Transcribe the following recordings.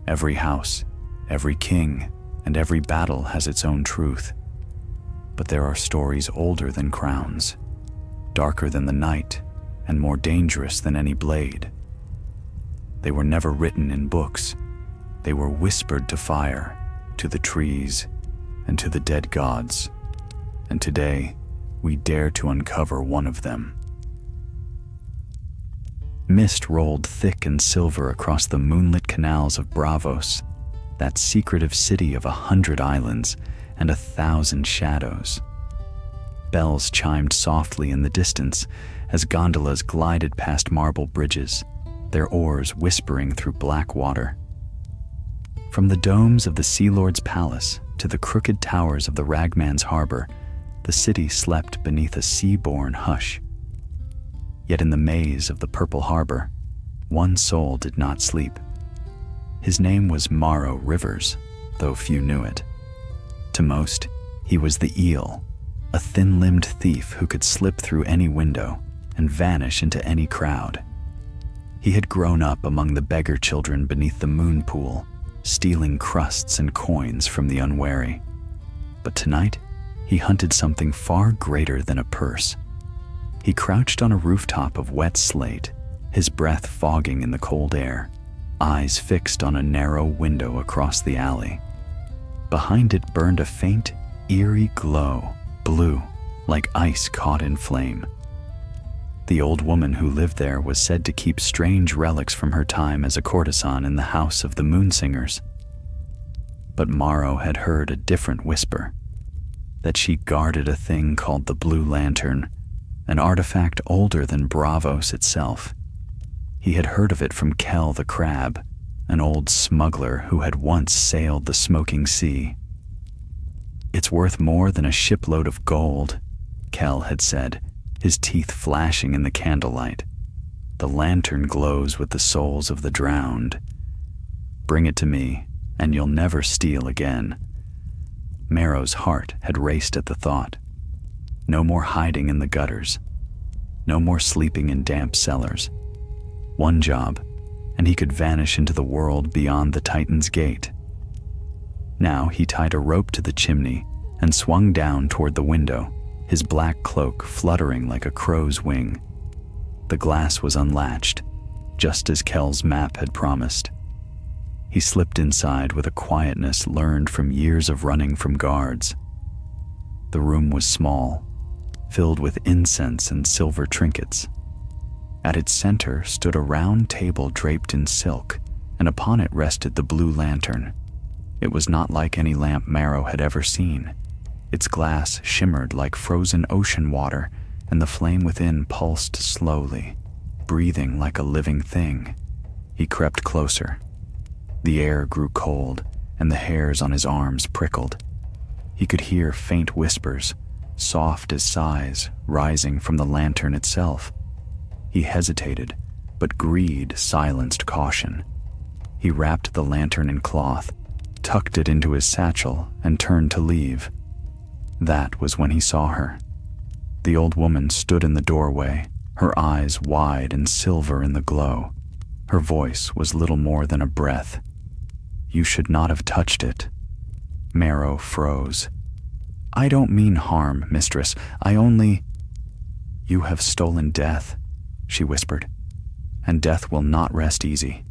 Every house, every king, and every battle has its own truth. But there are stories older than crowns, darker than the night, and more dangerous than any blade. They were never written in books. They were whispered to fire, to the trees, and to the dead gods. And today, we dare to uncover one of them. Mist rolled thick and silver across the moonlit canals of Braavos, that secretive city of 100 islands and 1,000 shadows. Bells chimed softly in the distance as gondolas glided past marble bridges, their oars whispering through black water. From the domes of the Sea Lord's palace to the crooked towers of the Ragman's harbor, the city slept beneath a sea-born hush. Yet in the maze of the Purple Harbor, one soul did not sleep. His name was Morrow Rivers, though few knew it. To most, he was the Eel, a thin-limbed thief who could slip through any window and vanish into any crowd. He had grown up among the beggar children beneath the moon pool, stealing crusts and coins from the unwary. But tonight, he hunted something far greater than a purse. He crouched on a rooftop of wet slate, his breath fogging in the cold air, eyes fixed on a narrow window across the alley. Behind it burned a faint, eerie glow, blue, like ice caught in flame. The old woman who lived there was said to keep strange relics from her time as a courtesan in the house of the Moonsingers. But Morrow had heard a different whisper, that she guarded a thing called the Blue Lantern, an artifact older than Braavos itself. He had heard of it from Kell the Crab, an old smuggler who had once sailed the smoking sea. "It's worth more than a shipload of gold," Kell had said, his teeth flashing in the candlelight. "The lantern glows with the souls of the drowned. Bring it to me, and you'll never steal again." Morrow's heart had raced at the thought. No more hiding in the gutters. No more sleeping in damp cellars. One job, and he could vanish into the world beyond the Titan's gate. Now he tied a rope to the chimney and swung down toward the window, his black cloak fluttering like a crow's wing. The glass was unlatched, just as Kell's map had promised. He slipped inside with a quietness learned from years of running from guards. The room was small, filled with incense and silver trinkets. At its center stood a round table draped in silk, and upon it rested the Blue Lantern. It was not like any lamp Morrow had ever seen. Its glass shimmered like frozen ocean water, and the flame within pulsed slowly, breathing like a living thing. He crept closer. The air grew cold, and the hairs on his arms prickled. He could hear faint whispers, soft as sighs, rising from the lantern itself. He hesitated, but greed silenced caution. He wrapped the lantern in cloth, tucked it into his satchel, and turned to leave. That was when he saw her. The old woman stood in the doorway, her eyes wide and silver in the glow. Her voice was little more than a breath. "You should not have touched it." Morrow froze. "I don't mean harm, mistress. I only—" "You have stolen death," she whispered, "and death will not rest easy."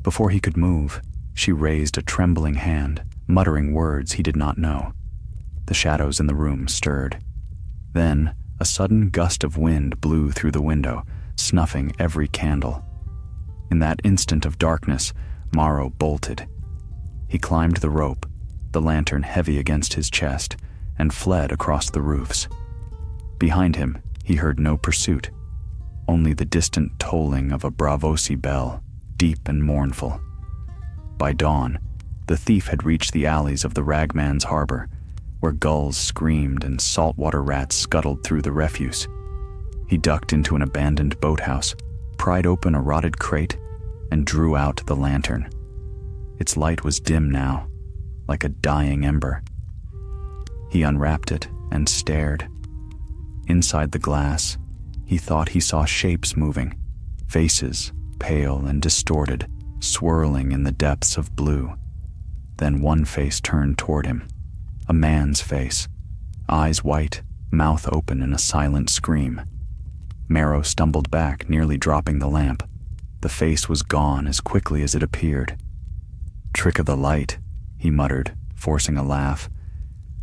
Before he could move, she raised a trembling hand, muttering words he did not know. The shadows in the room stirred. Then, a sudden gust of wind blew through the window, snuffing every candle. In that instant of darkness, Morrow bolted. He climbed the rope, the lantern heavy against his chest, and fled across the roofs. Behind him, he heard no pursuit, only the distant tolling of a Braavosi bell, deep and mournful. By dawn, the thief had reached the alleys of the Ragman's harbor, where gulls screamed and saltwater rats scuttled through the refuse. He ducked into an abandoned boathouse, pried open a rotted crate, and drew out the lantern. Its light was dim now, like a dying ember. He unwrapped it and stared. Inside the glass, he thought he saw shapes moving, faces, pale and distorted, swirling in the depths of blue. Then one face turned toward him, a man's face, eyes white, mouth open in a silent scream. Marrow stumbled back, nearly dropping the lamp. The face was gone as quickly as it appeared. "Trick of the light," he muttered, forcing a laugh,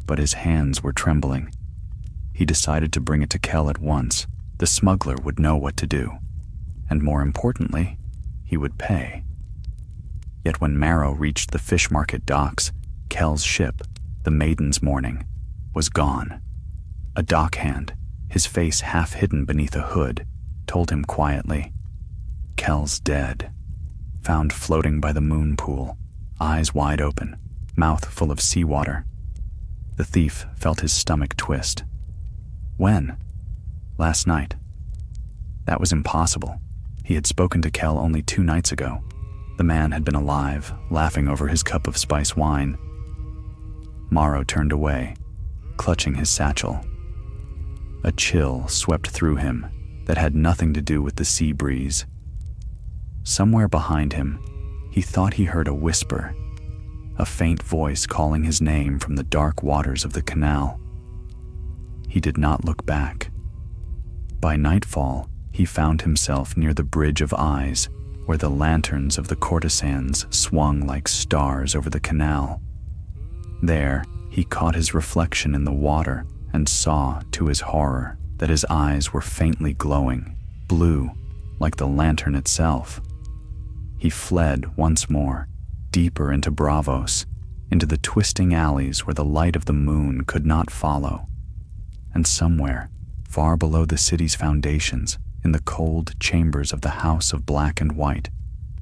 but his hands were trembling. He decided to bring it to Kell at once. The smuggler would know what to do, and more importantly, he would pay. Yet when Marrow reached the fish market docks, Kell's ship, the Maiden's Mourning, was gone. A dockhand, his face half hidden beneath a hood, told him quietly, "Kell's dead," found floating by the moon pool, eyes wide open, mouth full of seawater. The thief felt his stomach twist. When? Last night. That was impossible. He had spoken to Kell only 2 nights ago. The man had been alive, laughing over his cup of spice wine. Marrow turned away, clutching his satchel. A chill swept through him that had nothing to do with the sea breeze. Somewhere behind him, he thought he heard a whisper, a faint voice calling his name from the dark waters of the canal. He did not look back. By nightfall, he found himself near the Bridge of Eyes, where the lanterns of the courtesans swung like stars over the canal. There, he caught his reflection in the water and saw, to his horror, that his eyes were faintly glowing, blue, like the lantern itself. He fled once more, deeper into Braavos, into the twisting alleys where the light of the moon could not follow. And somewhere, far below the city's foundations, in the cold chambers of the House of Black and White,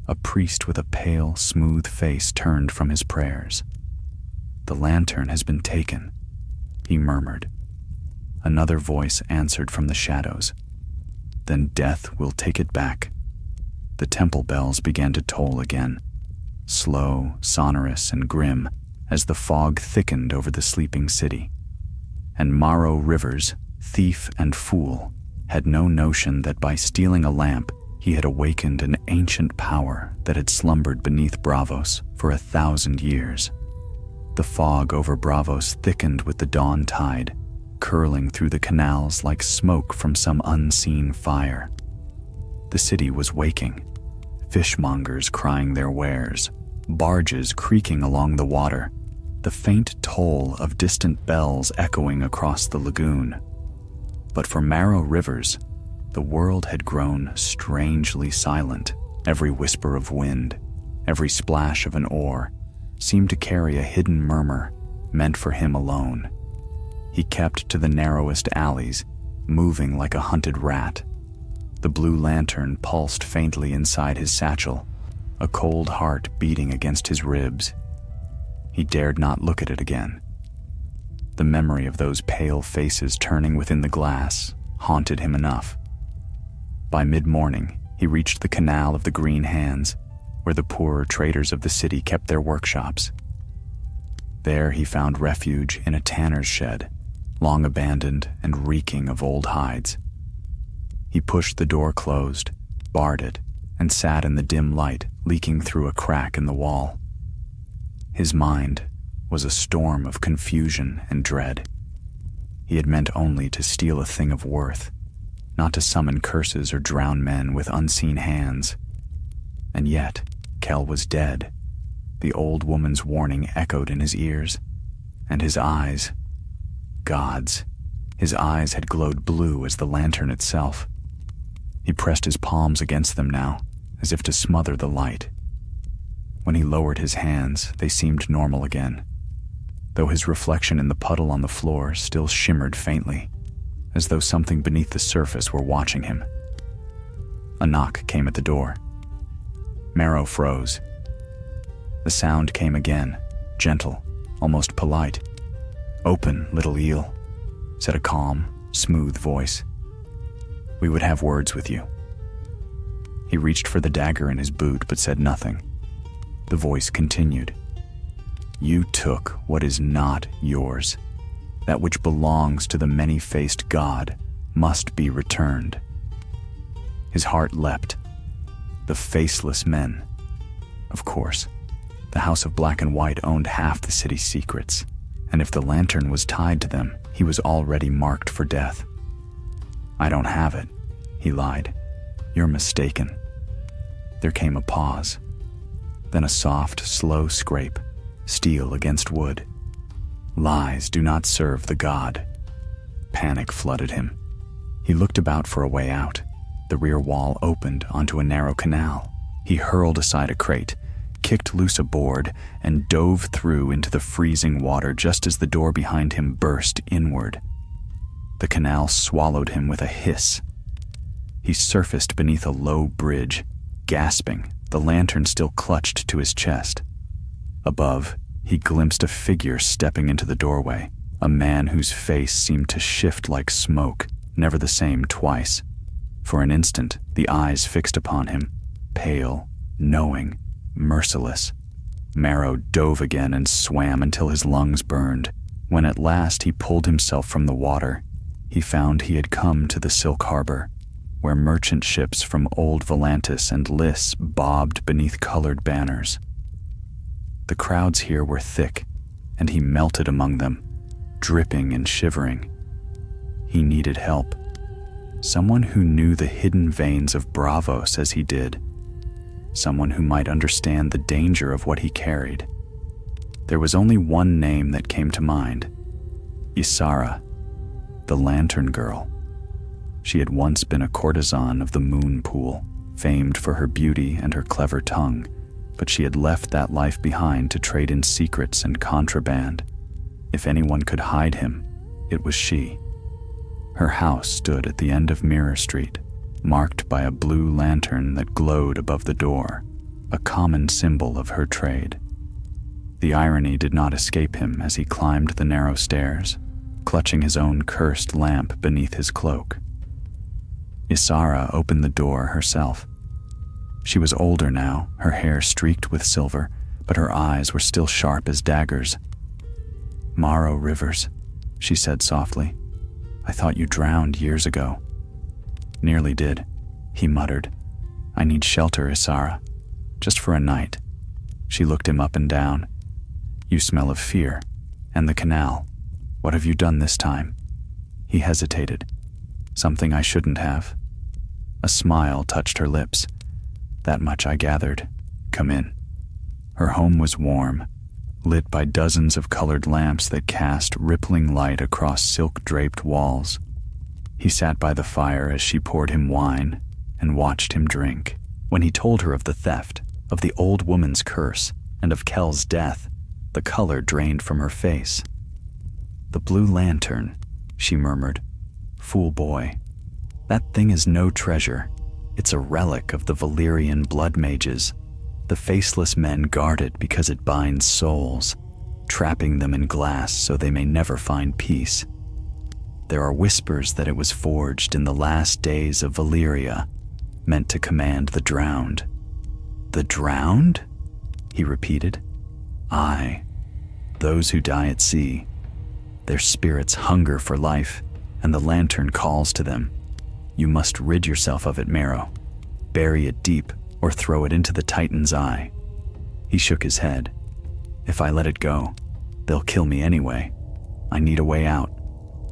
a priest with a pale, smooth face turned from his prayers. "The lantern has been taken," he murmured. Another voice answered from the shadows. "Then death will take it back." The temple bells began to toll again, slow, sonorous, and grim, as the fog thickened over the sleeping city. And Marrow Rivers, thief and fool, had no notion that by stealing a lamp, he had awakened an ancient power that had slumbered beneath Braavos for 1,000 years. The fog over Braavos thickened with the dawn tide, curling through the canals like smoke from some unseen fire. The city was waking, fishmongers crying their wares, barges creaking along the water, the faint toll of distant bells echoing across the lagoon. But for Marrow Rivers, the world had grown strangely silent. Every whisper of wind, every splash of an oar, seemed to carry a hidden murmur meant for him alone. He kept to the narrowest alleys, moving like a hunted rat. The blue lantern pulsed faintly inside his satchel, a cold heart beating against his ribs. He dared not look at it again. The memory of those pale faces turning within the glass haunted him enough. By mid-morning, he reached the Canal of the Green Hands, where the poorer traders of the city kept their workshops. There he found refuge in a tanner's shed, long abandoned and reeking of old hides. He pushed the door closed, barred it, and sat in the dim light leaking through a crack in the wall. His mind was a storm of confusion and dread. He had meant only to steal a thing of worth, not to summon curses or drown men with unseen hands. And yet, Kell was dead. The old woman's warning echoed in his ears, and his eyes, gods, his eyes had glowed blue as the lantern itself. He pressed his palms against them now, as if to smother the light. When he lowered his hands, they seemed normal again, though his reflection in the puddle on the floor still shimmered faintly, as though something beneath the surface were watching him. A knock came at the door. Marrow froze. The sound came again, gentle, almost polite. "Open, little eel," said a calm, smooth voice. "We would have words with you." He reached for the dagger in his boot but said nothing. The voice continued. "You took what is not yours. That which belongs to the many-faced God must be returned." His heart leapt. The faceless men. Of course, the House of Black and White owned half the city's secrets, and if the lantern was tied to them, he was already marked for death. "I don't have it," he lied. "You're mistaken." There came a pause, then a soft, slow scrape, steel against wood. Lies do not serve the god. Panic flooded him. He looked about for a way out. The rear wall opened onto a narrow canal. He hurled aside a crate, kicked loose a board, and dove through into the freezing water just as the door behind him burst inward. The canal swallowed him with a hiss. He surfaced beneath a low bridge, gasping, the lantern still clutched to his chest. Above, he glimpsed a figure stepping into the doorway, a man whose face seemed to shift like smoke, never the same twice. For an instant, the eyes fixed upon him, pale, knowing, merciless. Marrow dove again and swam until his lungs burned. When at last he pulled himself from the water, he found he had come to the Silk Harbor, where merchant ships from Old Volantis and Lys bobbed beneath colored banners. The crowds here were thick, and he melted among them, dripping and shivering. He needed help. Someone who knew the hidden veins of Braavos as he did. Someone who might understand the danger of what he carried. There was only one name that came to mind: Ysara, the Lantern Girl. She had once been a courtesan of the Moon Pool, famed for her beauty and her clever tongue, but she had left that life behind to trade in secrets and contraband. If anyone could hide him, it was she. Her house stood at the end of Mirror Street, marked by a blue lantern that glowed above the door, a common symbol of her trade. The irony did not escape him as he climbed the narrow stairs, clutching his own cursed lamp beneath his cloak. Ysara opened the door herself. She was older now, her hair streaked with silver, but her eyes were still sharp as daggers. "Morrow Rivers," she said softly. "I thought you drowned years ago." "Nearly did," he muttered. "I need shelter, Ysara. Just for a night." She looked him up and down. "You smell of fear. And the canal. What have you done this time?" He hesitated. "Something I shouldn't have." A smile touched her lips. "That much I gathered. Come in." Her home was warm, lit by dozens of colored lamps that cast rippling light across silk-draped walls. He sat by the fire as she poured him wine and watched him drink. When he told her of the theft, of the old woman's curse, and of Kel's death, the color drained from her face. "The blue lantern," she murmured. "Fool boy. That thing is no treasure. It's a relic of the Valyrian blood mages. The faceless men guard it because it binds souls, trapping them in glass so they may never find peace. There are whispers that it was forged in the last days of Valyria, meant to command the drowned." "The drowned?" he repeated. "Aye, those who die at sea. Their spirits hunger for life, and the lantern calls to them. You must rid yourself of it, Marrow. Bury it deep, or throw it into the Titan's eye." He shook his head. "If I let it go, they'll kill me anyway. I need a way out.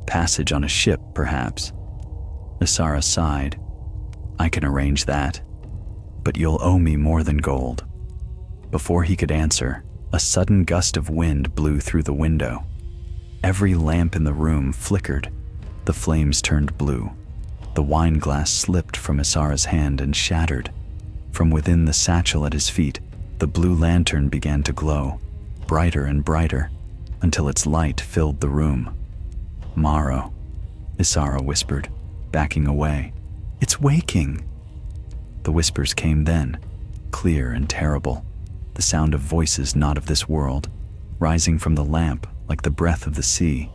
Passage on a ship, perhaps." Ysara sighed. "I can arrange that, but you'll owe me more than gold." Before he could answer, a sudden gust of wind blew through the window. Every lamp in the room flickered. The flames turned blue. The wine glass slipped from Isara's hand and shattered. From within the satchel at his feet, the blue lantern began to glow, brighter and brighter, until its light filled the room. "Morrow," Ysara whispered, backing away. "It's waking." The whispers came then, clear and terrible, the sound of voices not of this world, rising from the lamp like the breath of the sea.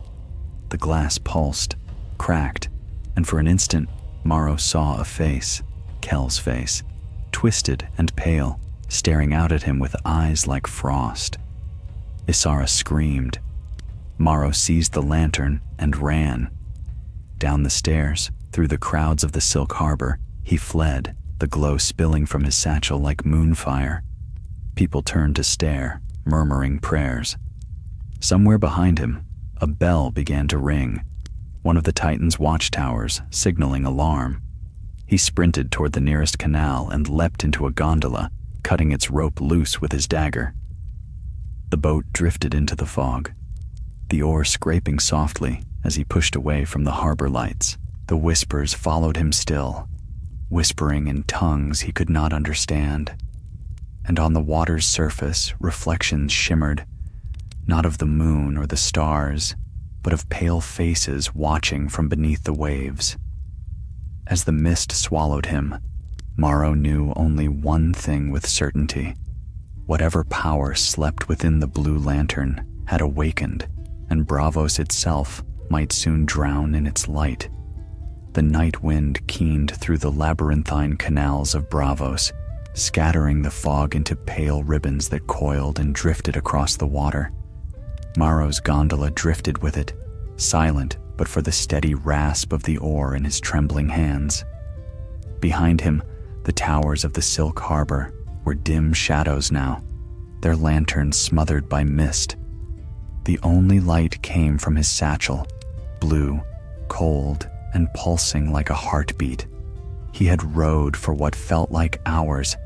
The glass pulsed, cracked, and for an instant, Morrow saw a face, Kel's face, twisted and pale, staring out at him with eyes like frost. Ysara screamed. Morrow seized the lantern and ran. Down the stairs, through the crowds of the Silk Harbor, he fled, the glow spilling from his satchel like moonfire. People turned to stare, murmuring prayers. Somewhere behind him, a bell began to ring, one of the Titan's watchtowers signaling alarm. He sprinted toward the nearest canal and leapt into a gondola, cutting its rope loose with his dagger. The boat drifted into the fog, the oar scraping softly as he pushed away from the harbor lights. The whispers followed him still, whispering in tongues he could not understand. And on the water's surface, reflections shimmered, not of the moon or the stars, but of pale faces watching from beneath the waves. As the mist swallowed him, Morrow knew only one thing with certainty. Whatever power slept within the blue lantern had awakened, and Braavos itself might soon drown in its light. The night wind keened through the labyrinthine canals of Braavos, scattering the fog into pale ribbons that coiled and drifted across the water. Morrow's gondola drifted with it, silent but for the steady rasp of the oar in his trembling hands. Behind him, the towers of the Silk Harbor were dim shadows now, their lanterns smothered by mist. The only light came from his satchel, blue, cold, and pulsing like a heartbeat. He had rowed for what felt like hours,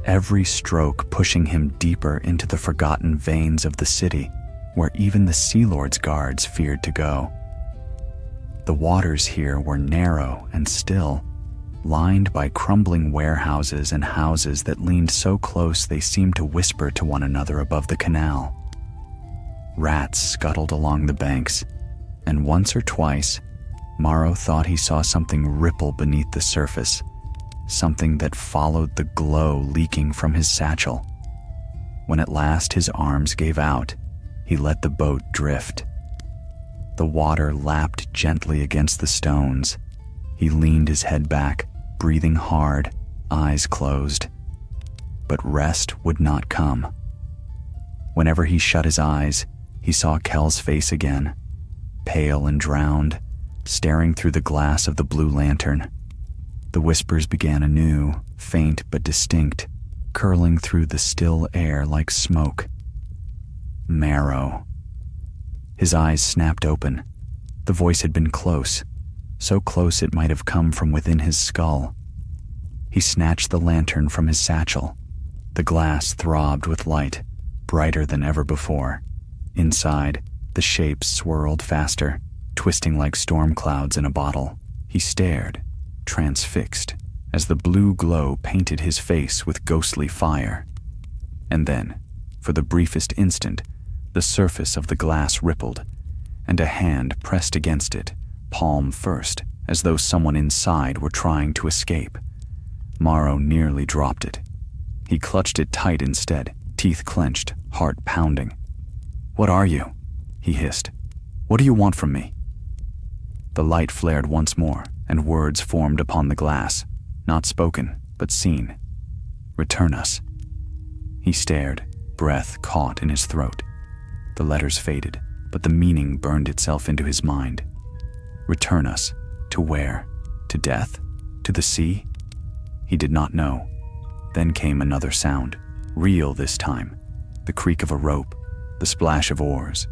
every stroke pushing him deeper into the forgotten veins of the city, where even the Sea Lord's guards feared to go. The waters here were narrow and still, lined by crumbling warehouses and houses that leaned so close they seemed to whisper to one another above the canal. Rats scuttled along the banks, and once or twice, Morrow thought he saw something ripple beneath the surface, something that followed the glow leaking from his satchel. When at last his arms gave out, he let the boat drift. The water lapped gently against the stones. He leaned his head back, breathing hard, eyes closed. But rest would not come. Whenever he shut his eyes, he saw Kel's face again, pale and drowned, staring through the glass of the blue lantern. The whispers began anew, faint but distinct, curling through the still air like smoke. Marrow. His eyes snapped open. The voice had been close, so close it might have come from within his skull. He snatched the lantern from his satchel. The glass throbbed with light, brighter than ever before. Inside, the shapes swirled faster, twisting like storm clouds in a bottle. He stared, transfixed, as the blue glow painted his face with ghostly fire. And then, for the briefest instant, the surface of the glass rippled, and a hand pressed against it, palm first, as though someone inside were trying to escape. Morrow nearly dropped it. He clutched it tight instead, teeth clenched, heart pounding. "What are you?" he hissed. "What do you want from me?" The light flared once more, and words formed upon the glass, not spoken, but seen. "Return us." He stared, breath caught in his throat. The letters faded, but the meaning burned itself into his mind. Return us. To where? To death? To the sea? He did not know. Then came another sound, real this time, the creak of a rope, the splash of oars.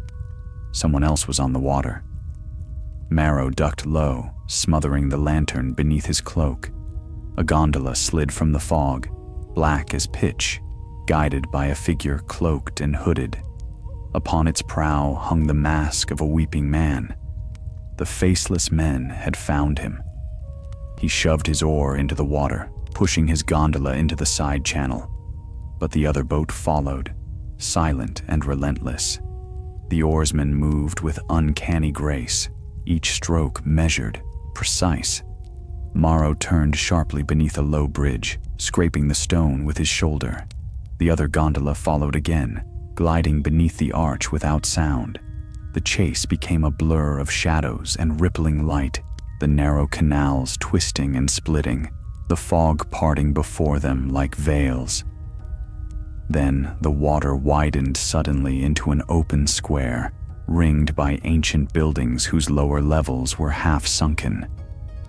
Someone else was on the water. Marrow ducked low, smothering the lantern beneath his cloak. A gondola slid from the fog, black as pitch, guided by a figure cloaked and hooded. Upon its prow hung the mask of a weeping man. The faceless men had found him. He shoved his oar into the water, pushing his gondola into the side channel. But the other boat followed, silent and relentless. The oarsmen moved with uncanny grace, each stroke measured, precise. Morrow turned sharply beneath a low bridge, scraping the stone with his shoulder. The other gondola followed again, gliding beneath the arch without sound. The chase became a blur of shadows and rippling light, the narrow canals twisting and splitting, the fog parting before them like veils. Then the water widened suddenly into an open square, ringed by ancient buildings whose lower levels were half sunken.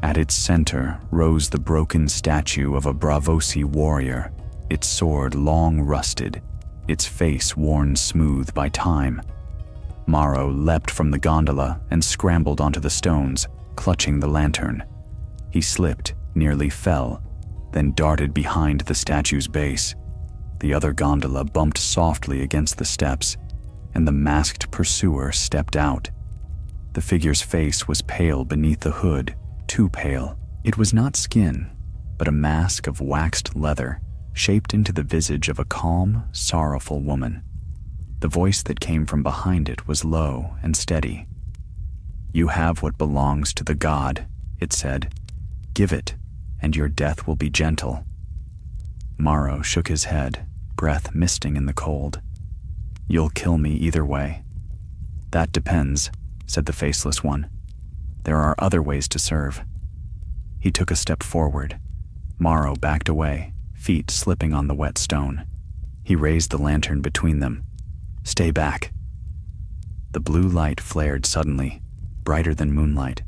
At its center rose the broken statue of a Braavosi warrior, its sword long rusted, its face worn smooth by time. Morrow leapt from the gondola and scrambled onto the stones, clutching the lantern. He slipped, nearly fell, then darted behind the statue's base. The other gondola bumped softly against the steps, and the masked pursuer stepped out. The figure's face was pale beneath the hood, too pale. It was not skin, but a mask of waxed leather, shaped into the visage of a calm, sorrowful woman. The voice that came from behind it was low and steady. "You have what belongs to the god," it said. "Give it, and your death will be gentle." Morrow shook his head, breath misting in the cold. "You'll kill me either way." "That depends," said the faceless one. "There are other ways to serve." He took a step forward. Morrow backed away, feet slipping on the wet stone. He raised the lantern between them. "Stay back." The blue light flared suddenly, brighter than moonlight.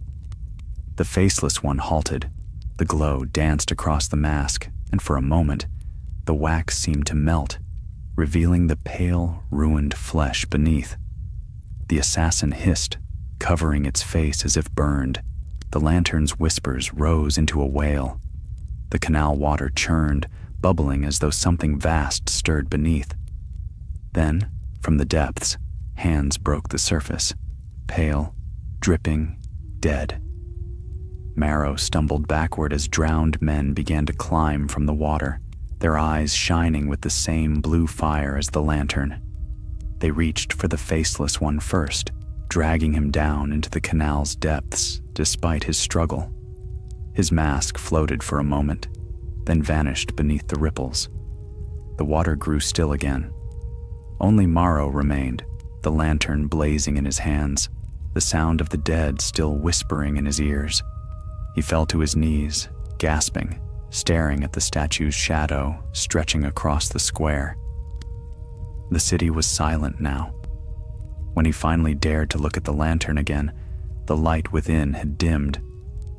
The faceless one halted. The glow danced across the mask, and for a moment, the wax seemed to melt, revealing the pale, ruined flesh beneath. The assassin hissed, covering its face as if burned. The lantern's whispers rose into a wail. The canal water churned, bubbling as though something vast stirred beneath. Then, from the depths, hands broke the surface, pale, dripping, dead. Morrow stumbled backward as drowned men began to climb from the water, their eyes shining with the same blue fire as the lantern. They reached for the faceless one first, dragging him down into the canal's depths despite his struggle. His mask floated for a moment, then vanished beneath the ripples. The water grew still again. Only Morrow remained, the lantern blazing in his hands, the sound of the dead still whispering in his ears. He fell to his knees, gasping, staring at the statue's shadow stretching across the square. The city was silent now. When he finally dared to look at the lantern again, the light within had dimmed,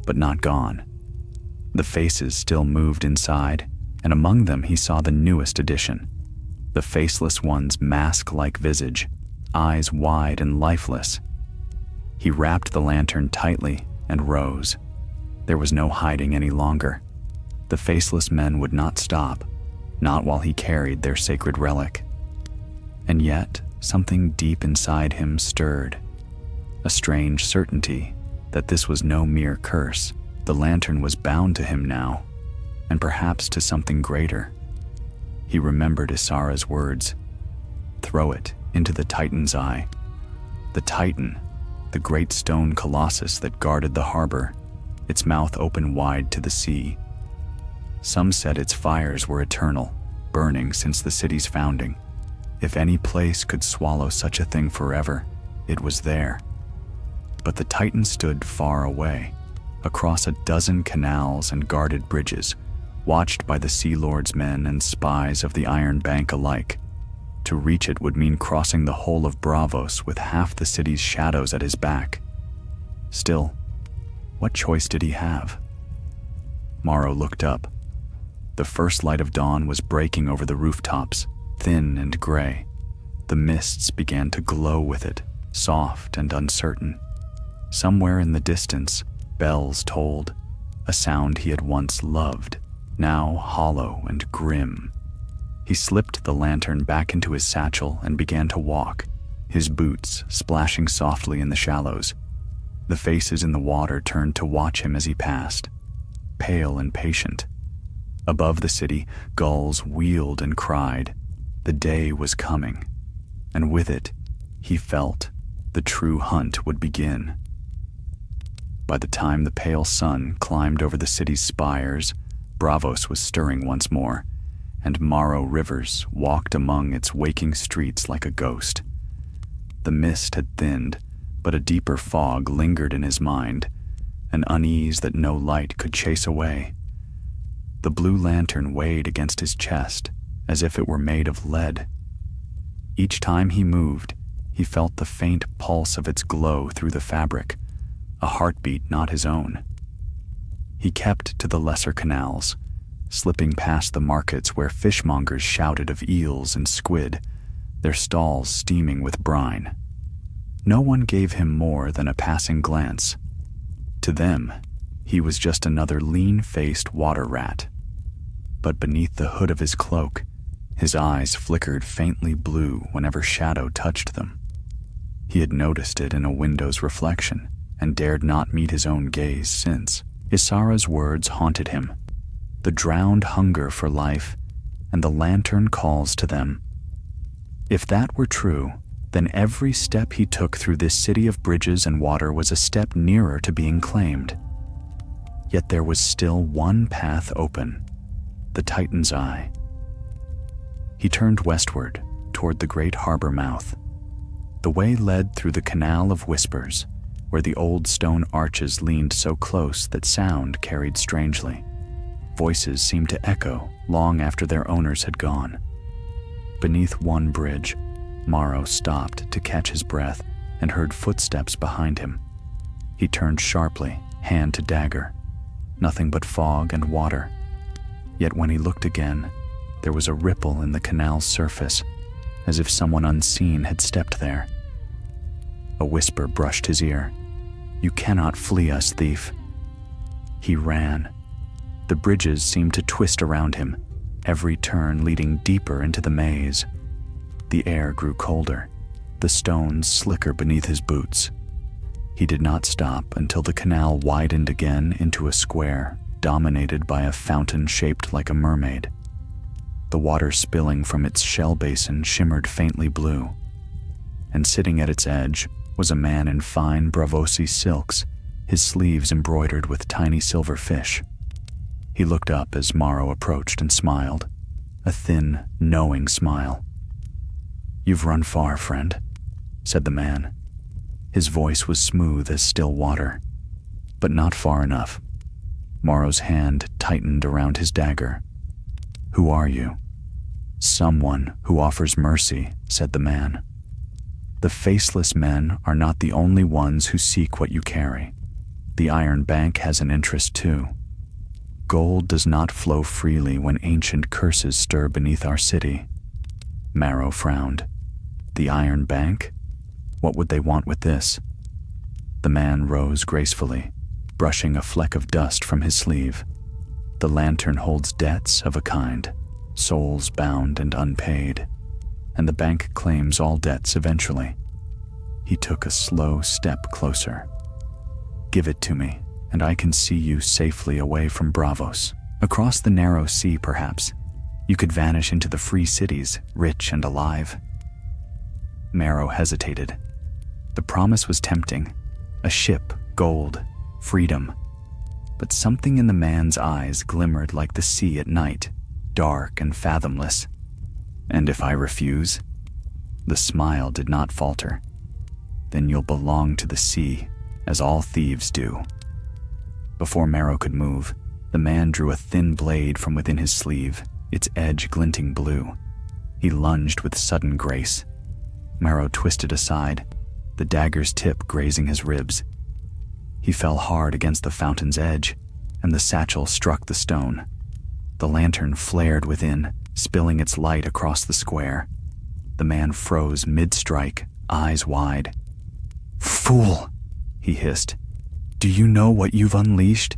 but not gone. The faces still moved inside, and among them he saw the newest addition, the faceless one's mask-like visage, eyes wide and lifeless. He wrapped the lantern tightly and rose. There was no hiding any longer. The faceless men would not stop, not while he carried their sacred relic. And yet, something deep inside him stirred, a strange certainty that this was no mere curse. The lantern was bound to him now, and perhaps to something greater. He remembered Isara's words, "Throw it into the Titan's eye." The Titan, the great stone colossus that guarded the harbor, its mouth open wide to the sea. Some said its fires were eternal, burning since the city's founding. If any place could swallow such a thing forever, it was there. But the Titan stood far away, across a dozen canals and guarded bridges, watched by the Sea Lord's men and spies of the Iron Bank alike. To reach it would mean crossing the whole of Braavos with half the city's shadows at his back. Still, what choice did he have? Morrow looked up. The first light of dawn was breaking over the rooftops, thin and gray. The mists began to glow with it, soft and uncertain. Somewhere in the distance, bells tolled, a sound he had once loved, now hollow and grim. He slipped the lantern back into his satchel and began to walk, his boots splashing softly in the shallows. The faces in the water turned to watch him as he passed, pale and patient. Above the city, gulls wheeled and cried. The day was coming, and with it, he felt, the true hunt would begin. By the time the pale sun climbed over the city's spires, Braavos was stirring once more, and Morrow Rivers walked among its waking streets like a ghost. The mist had thinned, but a deeper fog lingered in his mind, an unease that no light could chase away. The blue lantern weighed against his chest, as if it were made of lead. Each time he moved, he felt the faint pulse of its glow through the fabric, a heartbeat not his own. He kept to the lesser canals, slipping past the markets where fishmongers shouted of eels and squid, their stalls steaming with brine. No one gave him more than a passing glance. To them, he was just another lean-faced water rat. But beneath the hood of his cloak, his eyes flickered faintly blue whenever shadow touched them. He had noticed it in a window's reflection and dared not meet his own gaze since. Isara's words haunted him, the drowned hunger for life and the lantern calls to them. If that were true, then every step he took through this city of bridges and water was a step nearer to being claimed. Yet there was still one path open, the Titan's Eye. He turned westward, toward the great harbor mouth. The way led through the Canal of Whispers, where the old stone arches leaned so close that sound carried strangely. Voices seemed to echo long after their owners had gone. Beneath one bridge, Morrow stopped to catch his breath and heard footsteps behind him. He turned sharply, hand to dagger. Nothing but fog and water. Yet when he looked again, there was a ripple in the canal's surface, as if someone unseen had stepped there. A whisper brushed his ear. "You cannot flee us, thief." He ran. The bridges seemed to twist around him, every turn leading deeper into the maze. The air grew colder, the stones slicker beneath his boots. He did not stop until the canal widened again into a square dominated by a fountain shaped like a mermaid. The water spilling from its shell basin shimmered faintly blue, and sitting at its edge was a man in fine Braavosi silks, his sleeves embroidered with tiny silver fish. He looked up as Morrow approached and smiled, a thin, knowing smile. "You've run far, friend," said the man. His voice was smooth as still water, but not far enough. Morrow's hand tightened around his dagger. "Who are you?" "Someone who offers mercy," said the man. "The faceless men are not the only ones who seek what you carry. The Iron Bank has an interest too. Gold does not flow freely when ancient curses stir beneath our city." Morrow frowned. "The Iron Bank? What would they want with this?" The man rose gracefully, brushing a fleck of dust from his sleeve. "The lantern holds debts of a kind, souls bound and unpaid, and the bank claims all debts eventually." He took a slow step closer. "Give it to me, and I can see you safely away from Braavos. Across the narrow sea, perhaps. You could vanish into the free cities, rich and alive." Morrow hesitated. The promise was tempting. A ship, gold, freedom. But something in the man's eyes glimmered like the sea at night, dark and fathomless. "And if I refuse?" The smile did not falter. "Then you'll belong to the sea, as all thieves do." Before Morrow could move, the man drew a thin blade from within his sleeve, its edge glinting blue. He lunged with sudden grace. Morrow twisted aside, the dagger's tip grazing his ribs. He fell hard against the fountain's edge, and the satchel struck the stone. The lantern flared within, spilling its light across the square. The man froze mid-strike, eyes wide. "Fool!" he hissed. "Do you know what you've unleashed?"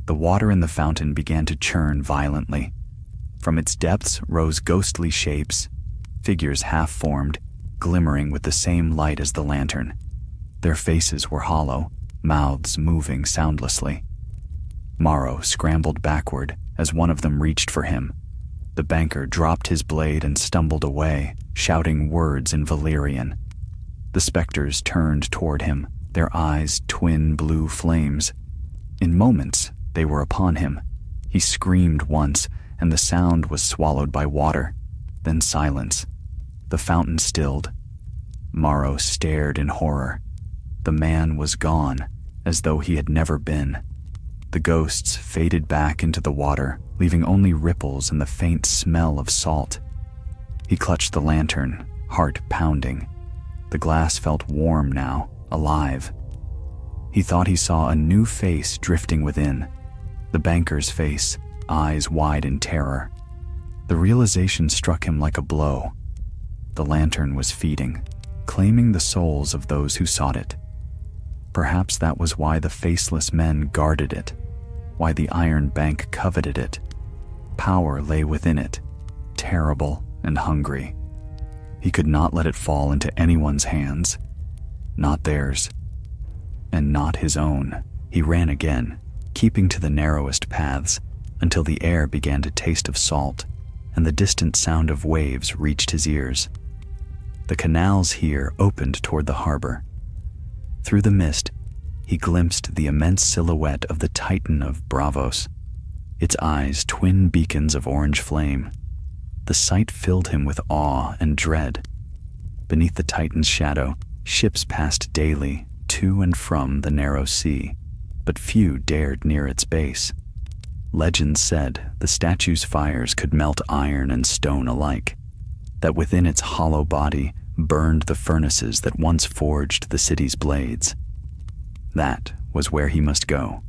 The water in the fountain began to churn violently. From its depths rose ghostly shapes, figures half-formed, glimmering with the same light as the lantern. Their faces were hollow, mouths moving soundlessly. Morrow scrambled backward as one of them reached for him. The banker dropped his blade and stumbled away, shouting words in Valyrian. The specters turned toward him, their eyes twin blue flames. In moments, they were upon him. He screamed once, and the sound was swallowed by water, then silence. The fountain stilled. Morrow stared in horror. The man was gone, as though he had never been. The ghosts faded back into the water, leaving only ripples and the faint smell of salt. He clutched the lantern, heart pounding. The glass felt warm now, alive. He thought he saw a new face drifting within. The banker's face, eyes wide in terror. The realization struck him like a blow. The lantern was feeding, claiming the souls of those who sought it. Perhaps that was why the faceless men guarded it, why the Iron Bank coveted it. Power lay within it, terrible and hungry. He could not let it fall into anyone's hands, not theirs, and not his own. He ran again, keeping to the narrowest paths, until the air began to taste of salt, and the distant sound of waves reached his ears. The canals here opened toward the harbor. Through the mist, he glimpsed the immense silhouette of the Titan of Braavos, its eyes twin beacons of orange flame. The sight filled him with awe and dread. Beneath the Titan's shadow, ships passed daily to and from the narrow sea, but few dared near its base. Legend said the statue's fires could melt iron and stone alike, that within its hollow body burned the furnaces that once forged the city's blades. That was where he must go.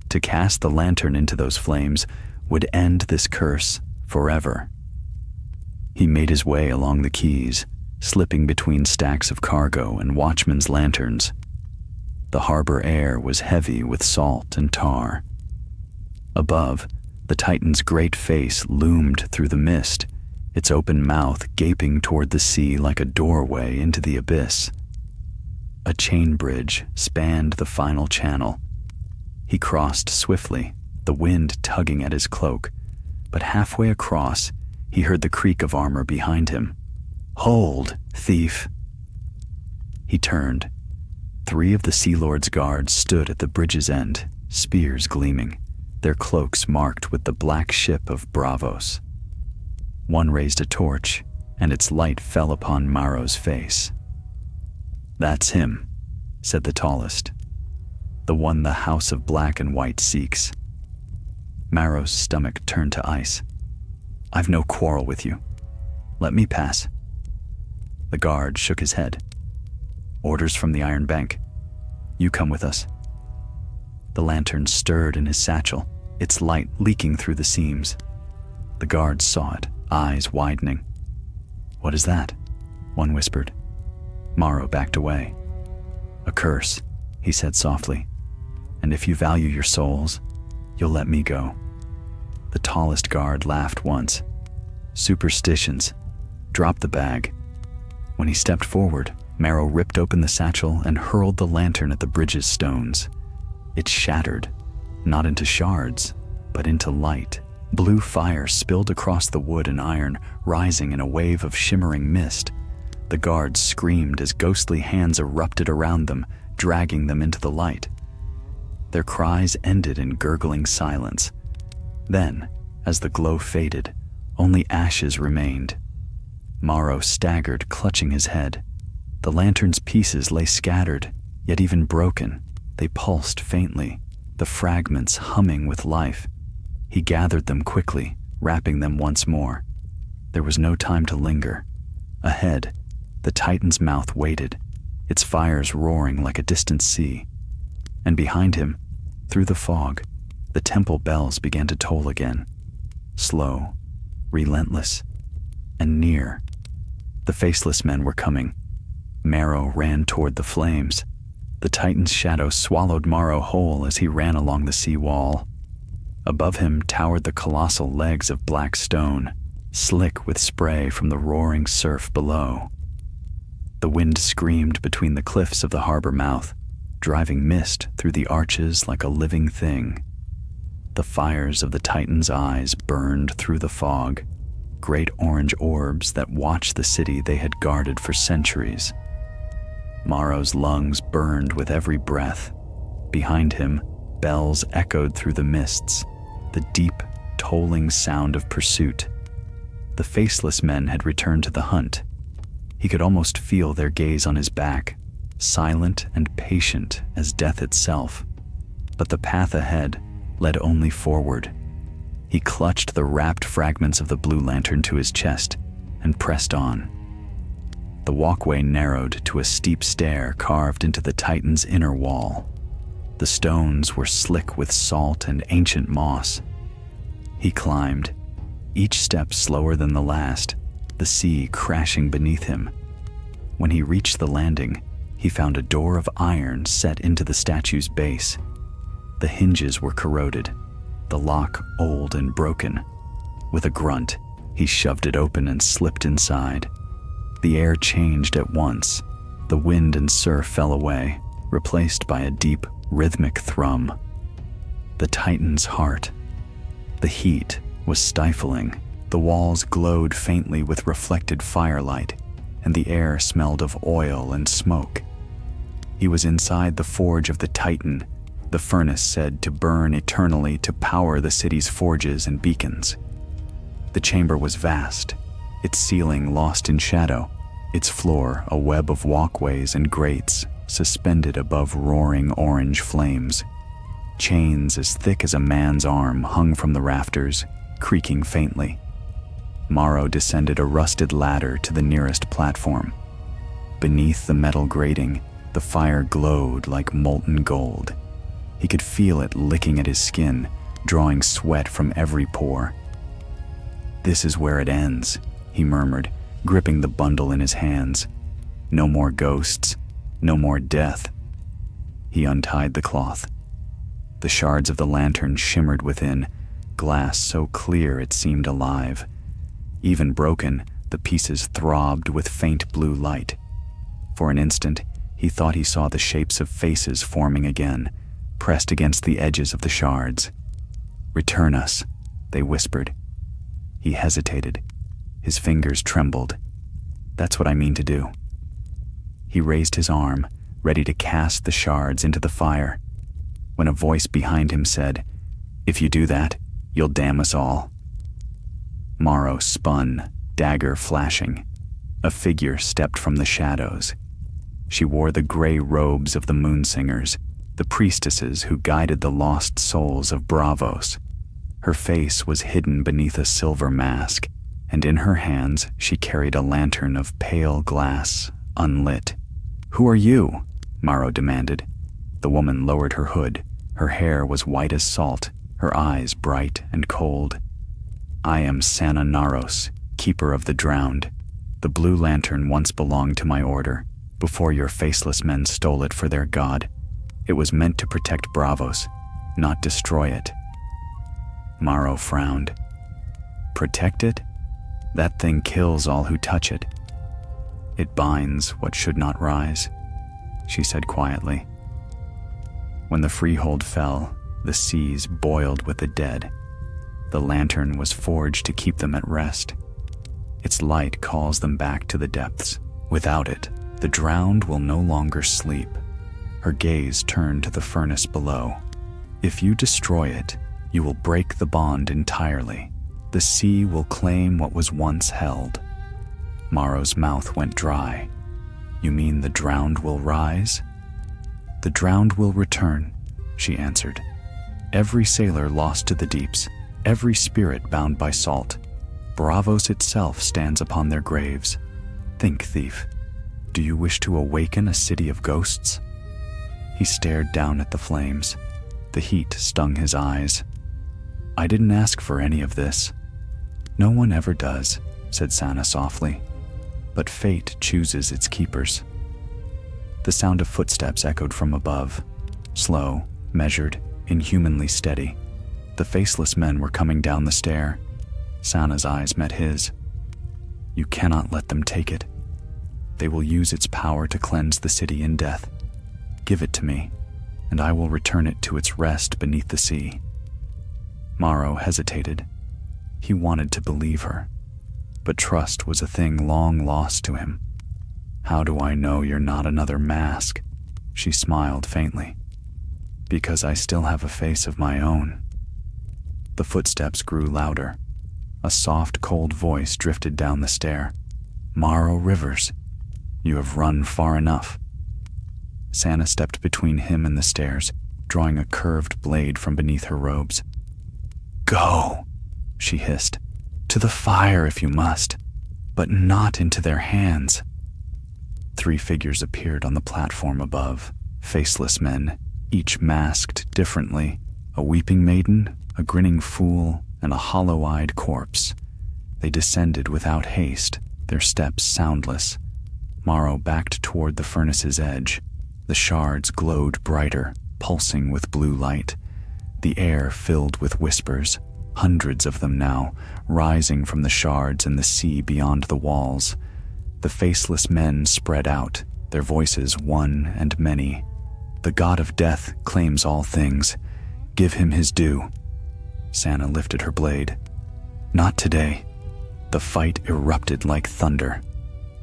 To cast the lantern into those flames would end this curse forever. He made his way along the quays, slipping between stacks of cargo and watchmen's lanterns. The harbor air was heavy with salt and tar. Above, the Titan's great face loomed through the mist, its open mouth gaping toward the sea like a doorway into the abyss. A chain bridge spanned the final channel. He crossed swiftly, the wind tugging at his cloak, but halfway across, he heard the creak of armor behind him. "Hold, thief!" He turned. 3 of the Sea Lord's guards stood at the bridge's end, spears gleaming, their cloaks marked with the black ship of Braavos. One raised a torch, and its light fell upon Maro's face. "That's him," said the tallest, "the one the House of Black and White seeks." Maro's stomach turned to ice. "I've no quarrel with you. Let me pass." The guard shook his head. "Orders from the Iron Bank. You come with us." The lantern stirred in his satchel, its light leaking through the seams. The guards saw it, eyes widening. "What is that?" one whispered. Maro backed away. "A curse," he said softly. "And if you value your souls, you'll let me go." The tallest guard laughed once. "Superstitions. Drop the bag." When he stepped forward, Maro ripped open the satchel and hurled the lantern at the bridge's stones. It shattered, not into shards, but into light. Blue fire spilled across the wood and iron, rising in a wave of shimmering mist. The guards screamed as ghostly hands erupted around them, dragging them into the light. Their cries ended in gurgling silence. Then, as the glow faded, only ashes remained. Maro staggered, clutching his head. The lantern's pieces lay scattered, yet even broken, they pulsed faintly, the fragments humming with life. He gathered them quickly, wrapping them once more. There was no time to linger. Ahead, the Titan's mouth waited, its fires roaring like a distant sea. And behind him, through the fog, the temple bells began to toll again. Slow, relentless, and near. The faceless men were coming. Maro ran toward the flames. The Titan's shadow swallowed Maro whole as he ran along the sea wall. Above him towered the colossal legs of black stone, slick with spray from the roaring surf below. The wind screamed between the cliffs of the harbor mouth, driving mist through the arches like a living thing. The fires of the Titan's eyes burned through the fog, great orange orbs that watched the city they had guarded for centuries. Maro's lungs burned with every breath. Behind him, bells echoed through the mists, the deep, tolling sound of pursuit. The faceless men had returned to the hunt. He could almost feel their gaze on his back, silent and patient as death itself. But the path ahead led only forward. He clutched the wrapped fragments of the blue lantern to his chest and pressed on. The walkway narrowed to a steep stair carved into the Titan's inner wall. The stones were slick with salt and ancient moss. He climbed, each step slower than the last, the sea crashing beneath him. When he reached the landing, he found a door of iron set into the statue's base. The hinges were corroded, the lock old and broken. With a grunt, he shoved it open and slipped inside. The air changed at once. The wind and surf fell away, replaced by a deep, rhythmic thrum. The Titan's heart. The heat was stifling. The walls glowed faintly with reflected firelight, and the air smelled of oil and smoke. He was inside the forge of the Titan, the furnace said to burn eternally to power the city's forges and beacons. The chamber was vast, its ceiling lost in shadow, its floor a web of walkways and grates suspended above roaring orange flames. Chains as thick as a man's arm hung from the rafters, creaking faintly. Morrow descended a rusted ladder to the nearest platform. Beneath the metal grating, the fire glowed like molten gold. He could feel it licking at his skin, drawing sweat from every pore. "This is where it ends," he murmured, gripping the bundle in his hands. "No more ghosts, no more death." He untied the cloth. The shards of the lantern shimmered within, glass so clear it seemed alive. Even broken, the pieces throbbed with faint blue light. For an instant, he thought he saw the shapes of faces forming again, pressed against the edges of the shards. "Return us," they whispered. He hesitated. His fingers trembled. "That's what I mean to do." He raised his arm, ready to cast the shards into the fire, when a voice behind him said, "If you do that, you'll damn us all." Morrow spun, dagger flashing. A figure stepped from the shadows. She wore the gray robes of the Moonsingers, the priestesses who guided the lost souls of Braavos. Her face was hidden beneath a silver mask, and in her hands she carried a lantern of pale glass, unlit. "Who are you?" Morrow demanded. The woman lowered her hood. Her hair was white as salt, her eyes bright and cold. "I am Sana Naros, keeper of the drowned. The blue lantern once belonged to my order, before your faceless men stole it for their god. It was meant to protect Braavos, not destroy it." Morrow frowned. "Protect it? That thing kills all who touch it. It binds what should not rise," she said quietly. When the freehold fell, the seas boiled with the dead. The lantern was forged to keep them at rest. Its light calls them back to the depths. Without it, the drowned will no longer sleep. Her gaze turned to the furnace below. "If you destroy it, you will break the bond entirely. The sea will claim what was once held." Morrow's mouth went dry. "You mean the drowned will rise?" "The drowned will return," she answered. "Every sailor lost to the deeps, every spirit bound by salt. Braavos itself stands upon their graves. Think, thief, do you wish to awaken a city of ghosts?" He stared down at the flames. The heat stung his eyes. "I didn't ask for any of this." "No one ever does," said Sana softly. "But fate chooses its keepers." The sound of footsteps echoed from above, slow, measured, inhumanly steady. The faceless men were coming down the stair. Sana's eyes met his. "You cannot let them take it. They will use its power to cleanse the city in death. Give it to me, and I will return it to its rest beneath the sea." Morrow hesitated. He wanted to believe her, but trust was a thing long lost to him. "How do I know you're not another mask?" She smiled faintly. "Because I still have a face of my own." The footsteps grew louder. A soft, cold voice drifted down the stair. "Morrow Rivers, you have run far enough." Sana stepped between him and the stairs, drawing a curved blade from beneath her robes. "Go," she hissed. "To the fire if you must, but not into their hands." 3 figures appeared on the platform above, faceless men, each masked differently, a weeping maiden, a grinning fool, and a hollow-eyed corpse. They descended without haste, their steps soundless. Morrow backed toward the furnace's edge. The shards glowed brighter, pulsing with blue light. The air filled with whispers, hundreds of them now, rising from the shards and the sea beyond the walls. The faceless men spread out, their voices one and many. The god of death claims all things. Give him his due. Sansa lifted her blade. Not today. The fight erupted like thunder.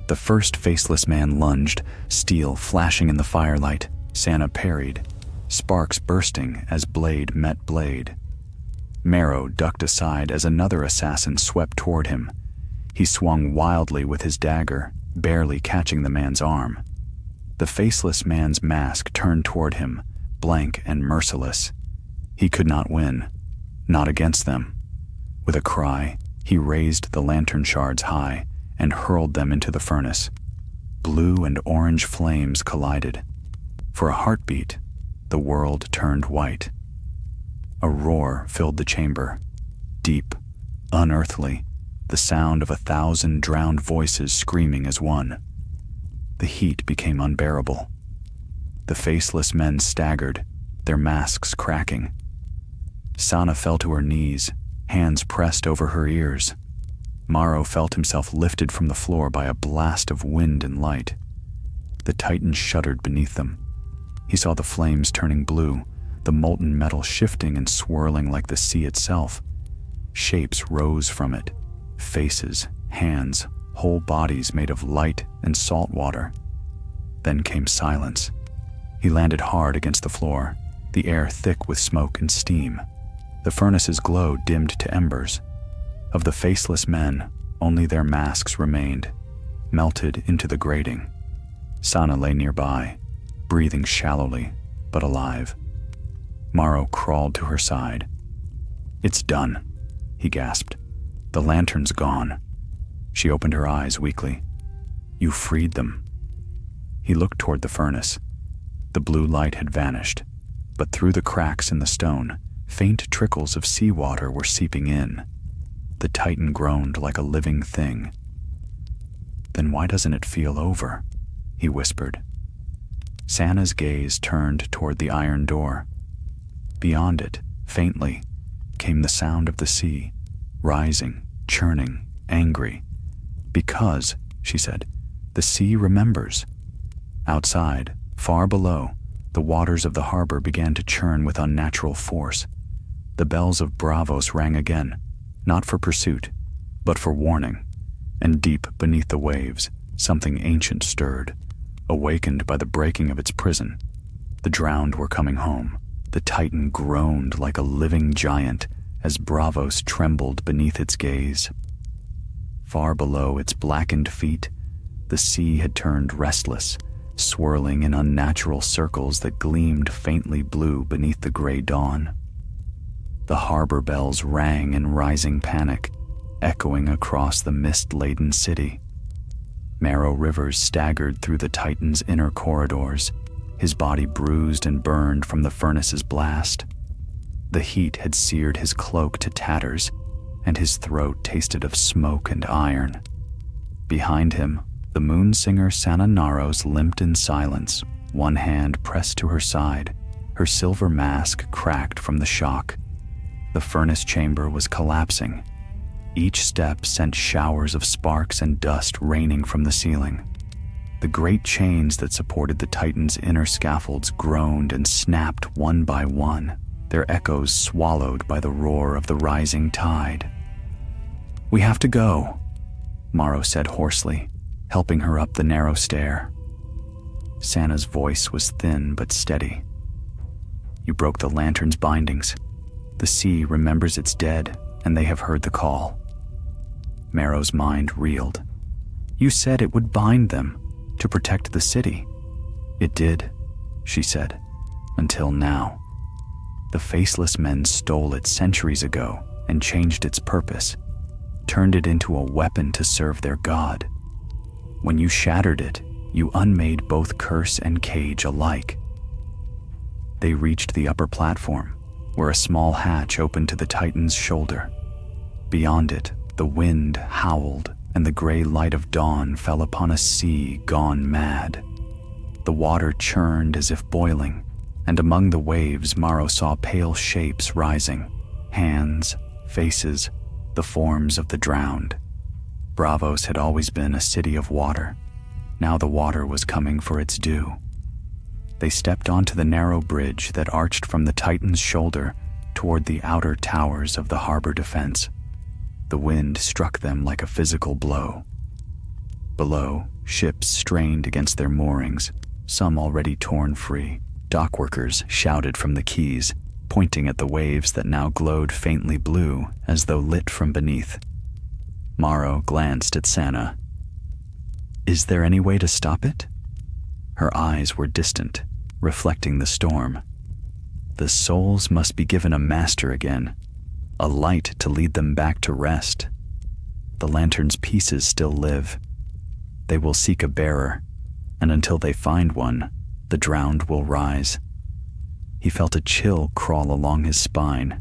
The first faceless man lunged, steel flashing in the firelight. Sansa parried, sparks bursting as blade met blade. Marrow ducked aside as another assassin swept toward him. He swung wildly with his dagger, barely catching the man's arm. The faceless man's mask turned toward him, blank and merciless. He could not win, not against them. With a cry, he raised the lantern shards high and hurled them into the furnace. Blue and orange flames collided. For a heartbeat, the world turned white. A roar filled the chamber, deep, unearthly, the sound of 1,000 drowned voices screaming as one. The heat became unbearable. The faceless men staggered, their masks cracking. Sansa fell to her knees, hands pressed over her ears. Morrow felt himself lifted from the floor by a blast of wind and light. The Titan shuddered beneath them. He saw the flames turning blue, the molten metal shifting and swirling like the sea itself. Shapes rose from it, faces, hands, whole bodies made of light and salt water. Then came silence. He landed hard against the floor, the air thick with smoke and steam. The furnace's glow dimmed to embers. Of the faceless men, only their masks remained, melted into the grating. Sansa lay nearby, breathing shallowly, but alive. Morrow crawled to her side. "It's done," he gasped. "The lantern's gone." She opened her eyes weakly. "You freed them." He looked toward the furnace. The blue light had vanished, but through the cracks in the stone, faint trickles of seawater were seeping in. The Titan groaned like a living thing. "Then why doesn't it feel over?" he whispered. Sansa's gaze turned toward the iron door. Beyond it, faintly, came the sound of the sea, rising, churning, angry. "Because," she said, "the sea remembers." Outside, far below, the waters of the harbor began to churn with unnatural force. The bells of Braavos rang again, not for pursuit, but for warning. And deep beneath the waves, something ancient stirred, awakened by the breaking of its prison. The drowned were coming home. The Titan groaned like a living giant as Braavos trembled beneath its gaze. Far below its blackened feet, the sea had turned restless, swirling in unnatural circles that gleamed faintly blue beneath the gray dawn. The harbor bells rang in rising panic, echoing across the mist-laden city. Marrow Rivers staggered through the Titan's inner corridors, his body bruised and burned from the furnace's blast. The heat had seared his cloak to tatters, and his throat tasted of smoke and iron. Behind him, the moon singer Sansa Narros limped in silence, one hand pressed to her side, her silver mask cracked from the shock. The furnace chamber was collapsing. Each step sent showers of sparks and dust raining from the ceiling. The great chains that supported the Titan's inner scaffolds groaned and snapped one by one, their echoes swallowed by the roar of the rising tide. "We have to go," Morrow said hoarsely, helping her up the narrow stair. Sansa's voice was thin but steady. "You broke the lantern's bindings. The sea remembers its dead, and they have heard the call." Marrow's mind reeled. "You said it would bind them, to protect the city." "It did," she said, "until now. The faceless men stole it centuries ago and changed its purpose, turned it into a weapon to serve their god. When you shattered it, you unmade both curse and cage alike." They reached the upper platform, where a small hatch opened to the Titan's shoulder. Beyond it, the wind howled and the gray light of dawn fell upon a sea gone mad. The water churned as if boiling, and among the waves Maro saw pale shapes rising, hands, faces, the forms of the drowned. Braavos had always been a city of water. Now the water was coming for its due. They stepped onto the narrow bridge that arched from the Titan's shoulder toward the outer towers of the harbor defense. The wind struck them like a physical blow. Below, ships strained against their moorings, some already torn free. Dockworkers shouted from the quays, pointing at the waves that now glowed faintly blue as though lit from beneath. Maro glanced at Sana. "Is there any way to stop it?" Her eyes were distant, reflecting the storm. The souls must be given a master again, a light to lead them back to rest. The lantern's pieces still live. They will seek a bearer, and until they find one, the drowned will rise. He felt a chill crawl along his spine.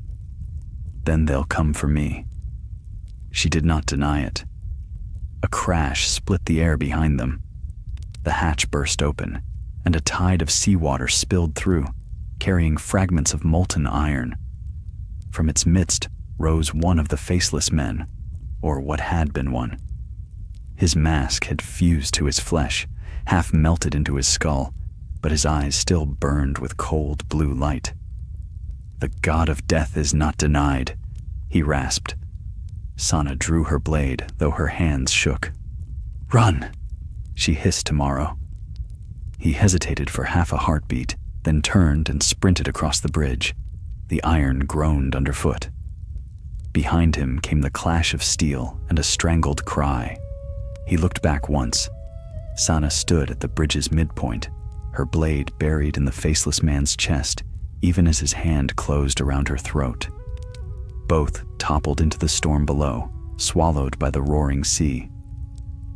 Then they'll come for me. She did not deny it. A crash split the air behind them. The hatch burst open, and a tide of seawater spilled through, carrying fragments of molten iron. From its midst rose one of the faceless men, or what had been one. His mask had fused to his flesh, half melted into his skull, but his eyes still burned with cold blue light. "The god of death is not denied," he rasped. Sana drew her blade, though her hands shook. "Run!" she hissed to Maro. He hesitated for half a heartbeat, then turned and sprinted across the bridge. The iron groaned underfoot. Behind him came the clash of steel and a strangled cry. He looked back once. Sana stood at the bridge's midpoint, her blade buried in the faceless man's chest, even as his hand closed around her throat. Both toppled into the storm below, swallowed by the roaring sea.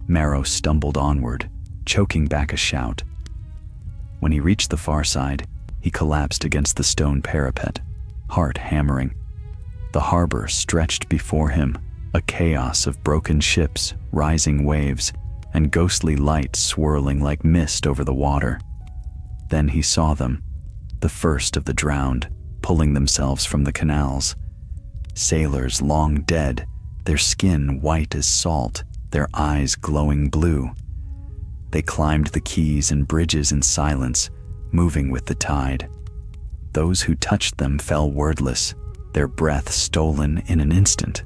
Maro stumbled onward, choking back a shout. When he reached the far side, he collapsed against the stone parapet, heart hammering. The harbor stretched before him, a chaos of broken ships, rising waves, and ghostly lights swirling like mist over the water. Then he saw them, the first of the drowned, pulling themselves from the canals. Sailors long dead, their skin white as salt, their eyes glowing blue. They climbed the quays and bridges in silence, moving with the tide. Those who touched them fell wordless, their breath stolen in an instant.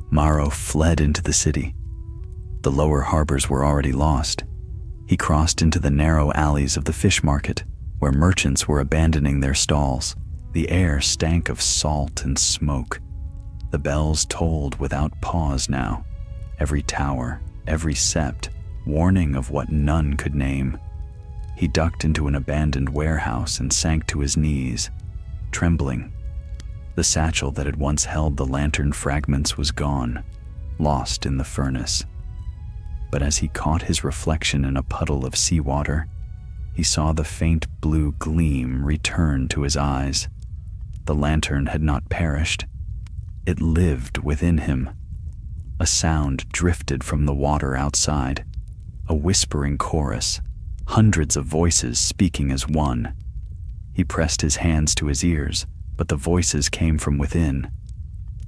Maro fled into the city. The lower harbors were already lost. He crossed into the narrow alleys of the fish market, where merchants were abandoning their stalls. The air stank of salt and smoke. The bells tolled without pause now, every tower, every sept, warning of what none could name. He ducked into an abandoned warehouse and sank to his knees, trembling. The satchel that had once held the lantern fragments was gone, lost in the furnace. But as he caught his reflection in a puddle of seawater, he saw the faint blue gleam return to his eyes. The lantern had not perished. It lived within him. A sound drifted from the water outside, a whispering chorus, hundreds of voices speaking as one. He pressed his hands to his ears, but the voices came from within.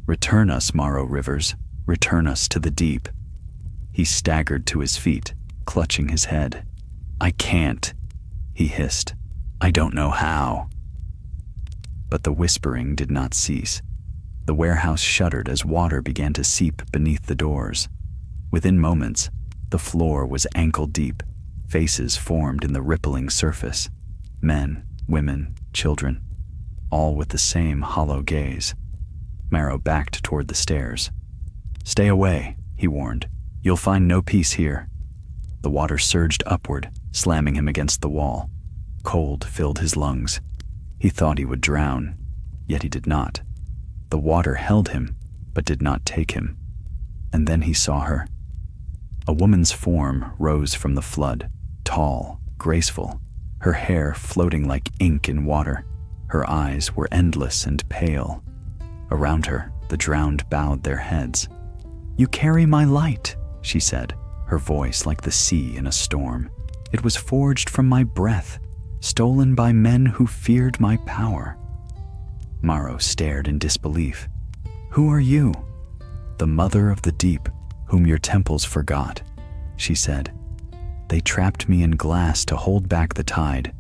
"Return us, Maro Rivers, return us to the deep." He staggered to his feet, clutching his head. "I can't," he hissed. "I don't know how." But the whispering did not cease. The warehouse shuddered as water began to seep beneath the doors. Within moments, the floor was ankle-deep. Faces formed in the rippling surface. Men, women, children, all with the same hollow gaze. Maro backed toward the stairs. "Stay away," he warned. "You'll find no peace here." The water surged upward, slamming him against the wall. Cold filled his lungs. He thought he would drown, yet he did not. The water held him, but did not take him. And then he saw her. A woman's form rose from the flood, tall, graceful, her hair floating like ink in water. Her eyes were endless and pale. Around her, the drowned bowed their heads. "You carry my light," she said, her voice like the sea in a storm. "It was forged from my breath, stolen by men who feared my power." Maro stared in disbelief. "Who are you?" "The mother of the deep, whom your temples forgot," she said. "They trapped me in glass to hold back the tide,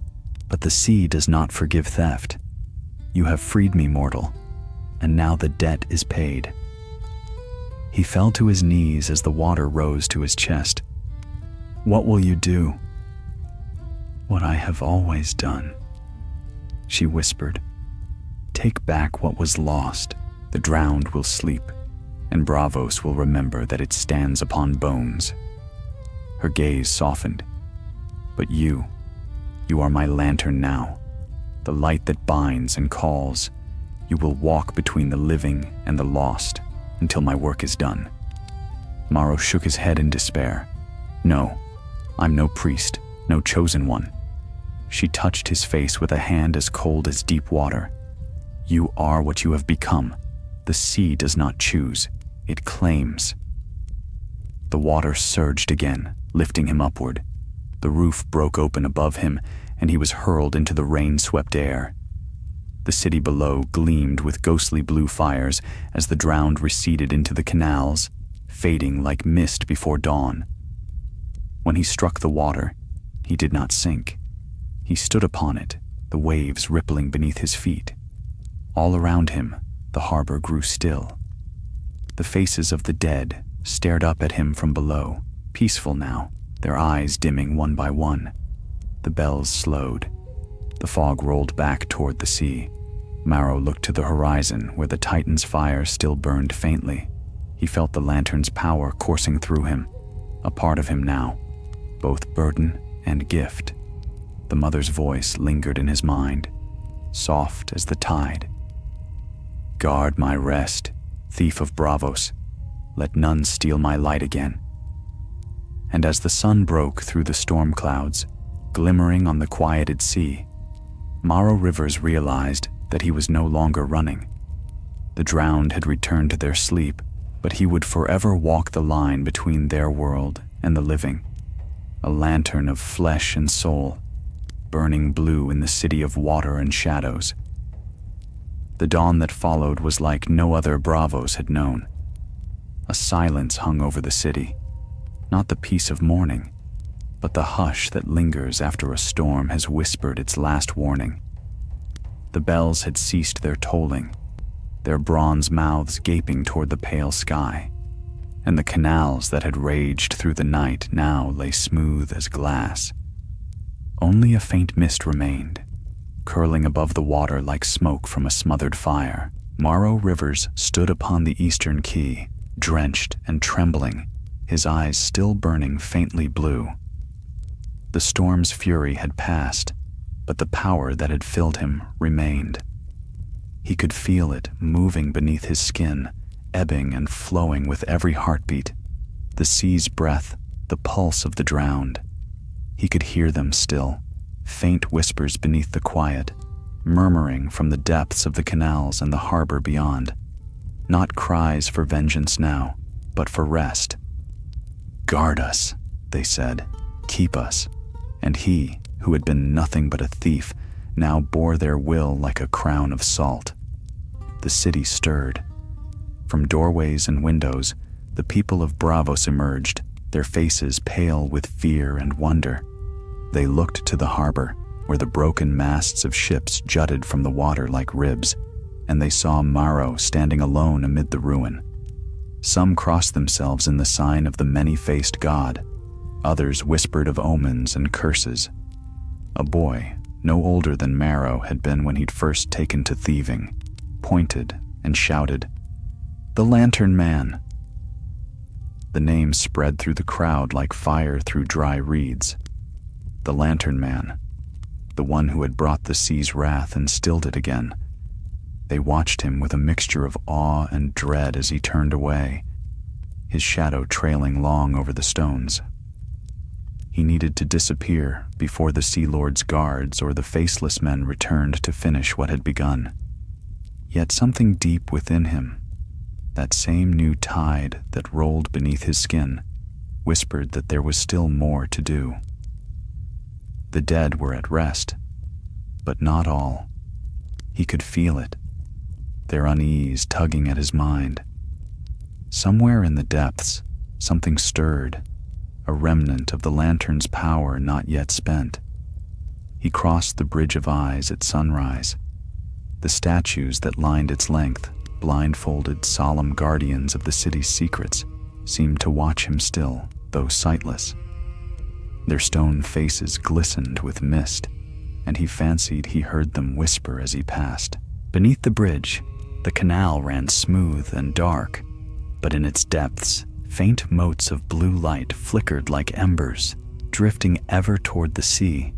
but the sea does not forgive theft. You have freed me, mortal, and now the debt is paid." He fell to his knees as the water rose to his chest. "What will you do?" "What I have always done," she whispered. "Take back what was lost. The drowned will sleep, and Braavos will remember that it stands upon bones." Her gaze softened. "But you are my lantern now, the light that binds and calls. You will walk between the living and the lost until my work is done." Maro shook his head in despair. "No, I'm no priest, no chosen one." She touched his face with a hand as cold as deep water. "You are what you have become. The sea does not choose, it claims." The water surged again, lifting him upward. The roof broke open above him, and he was hurled into the rain-swept air. The city below gleamed with ghostly blue fires as the drowned receded into the canals, fading like mist before dawn. When he struck the water, he did not sink. He stood upon it, the waves rippling beneath his feet. All around him, the harbor grew still. The faces of the dead stared up at him from below, peaceful now, their eyes dimming one by one. The bells slowed. The fog rolled back toward the sea. Maro looked to the horizon where the Titan's fire still burned faintly. He felt the lantern's power coursing through him, a part of him now, both burden and gift. The mother's voice lingered in his mind, soft as the tide. "Guard my rest, thief of Braavos. Let none steal my light again." And as the sun broke through the storm clouds, glimmering on the quieted sea, Maro Rivers realized that he was no longer running. The drowned had returned to their sleep, but he would forever walk the line between their world and the living, a lantern of flesh and soul, burning blue in the city of water and shadows. The dawn that followed was like no other Braavos had known. A silence hung over the city, not the peace of morning, but the hush that lingers after a storm has whispered its last warning. The bells had ceased their tolling, their bronze mouths gaping toward the pale sky, and the canals that had raged through the night now lay smooth as glass. Only a faint mist remained, curling above the water like smoke from a smothered fire. Maro Rivers stood upon the eastern quay, drenched and trembling, his eyes still burning faintly blue. The storm's fury had passed, but the power that had filled him remained. He could feel it moving beneath his skin, ebbing and flowing with every heartbeat, the sea's breath, the pulse of the drowned. He could hear them still, faint whispers beneath the quiet, murmuring from the depths of the canals and the harbor beyond. Not cries for vengeance now, but for rest. "Guard us," they said, "keep us." And he, who had been nothing but a thief, now bore their will like a crown of salt. The city stirred. From doorways and windows, the people of Braavos emerged, their faces pale with fear and wonder. They looked to the harbor, where the broken masts of ships jutted from the water like ribs, and they saw Maro standing alone amid the ruin. Some crossed themselves in the sign of the many-faced god. Others whispered of omens and curses. A boy, no older than Maro had been when he'd first taken to thieving, pointed and shouted, "The Lantern Man!" The name spread through the crowd like fire through dry reeds. The Lantern Man, the one who had brought the sea's wrath and stilled it again. They watched him with a mixture of awe and dread as he turned away, his shadow trailing long over the stones. He needed to disappear before the Sea Lord's guards or the faceless men returned to finish what had begun. Yet something deep within him, that same new tide that rolled beneath his skin, whispered that there was still more to do. The dead were at rest, but not all. He could feel it, their unease tugging at his mind. Somewhere in the depths, something stirred, a remnant of the lantern's power not yet spent. He crossed the Bridge of Eyes at sunrise. The statues that lined its length, blindfolded, solemn guardians of the city's secrets, seemed to watch him still, though sightless. Their stone faces glistened with mist, and he fancied he heard them whisper as he passed. Beneath the bridge, the canal ran smooth and dark, but in its depths, faint motes of blue light flickered like embers, drifting ever toward the sea.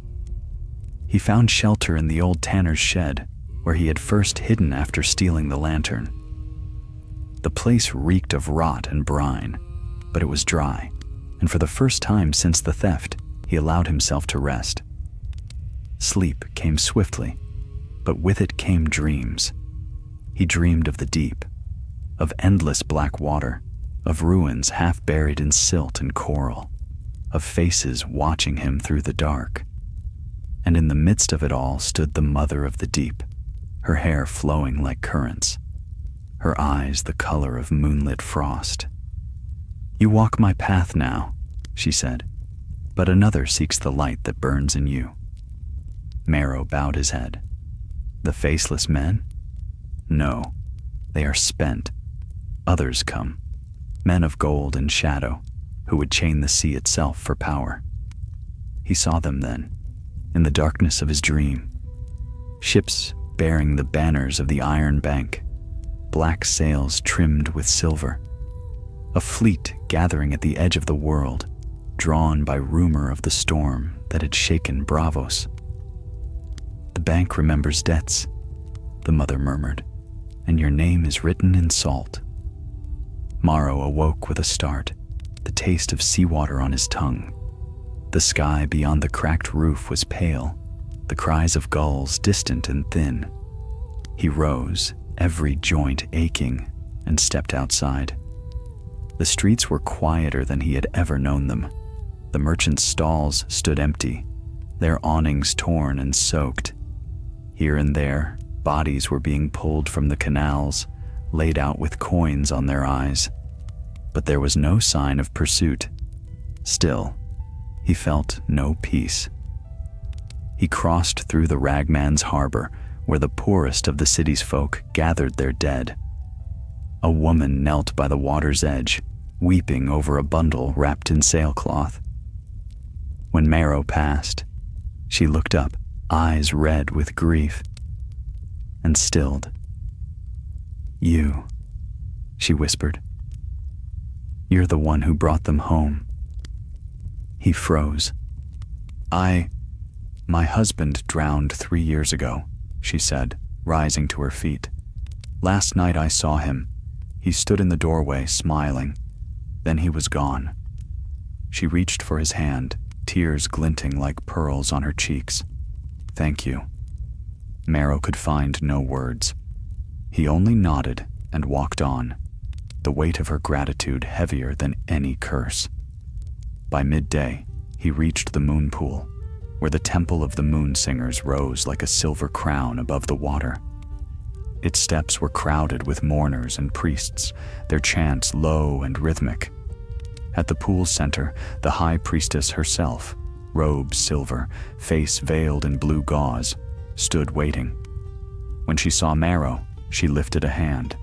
He found shelter in the old tanner's shed, where he had first hidden after stealing the lantern. The place reeked of rot and brine, but it was dry, and for the first time since the theft, he allowed himself to rest. Sleep came swiftly, but with it came dreams. He dreamed of the deep, of endless black water, of ruins half buried in silt and coral, of faces watching him through the dark. And in the midst of it all stood the mother of the deep, her hair flowing like currents, her eyes the color of moonlit frost. "You walk my path now," she said, "but another seeks the light that burns in you." Marrow bowed his head. "The faceless men? No, they are spent. Others come, men of gold and shadow, who would chain the sea itself for power." He saw them then, in the darkness of his dream. Ships bearing the banners of the Iron Bank, black sails trimmed with silver. A fleet gathering at the edge of the world, drawn by rumor of the storm that had shaken Braavos. "The bank remembers debts," the mother murmured, "and your name is written in salt." Marrow awoke with a start, the taste of seawater on his tongue. The sky beyond the cracked roof was pale, the cries of gulls distant and thin. He rose, every joint aching, and stepped outside. The streets were quieter than he had ever known them. The merchants' stalls stood empty, their awnings torn and soaked. Here and there, bodies were being pulled from the canals, laid out with coins on their eyes. But there was no sign of pursuit. Still, he felt no peace. He crossed through the Ragman's harbor, where the poorest of the city's folk gathered their dead. A woman knelt by the water's edge, weeping over a bundle wrapped in sailcloth. When Marrow passed, she looked up, eyes red with grief, and stilled. "You," she whispered. "You're the one who brought them home." He froze. My husband drowned 3 years ago," she said, rising to her feet. "Last night I saw him. He stood in the doorway, smiling. Then he was gone." She reached for his hand, tears glinting like pearls on her cheeks. "Thank you." Marrow could find no words. He only nodded and walked on, the weight of her gratitude heavier than any curse. By midday, he reached the moon pool, where the temple of the moon singers rose like a silver crown above the water. Its steps were crowded with mourners and priests, their chants low and rhythmic. At the pool's center, the high priestess herself, robes silver, face veiled in blue gauze, stood waiting. When she saw Marrow, she lifted a hand.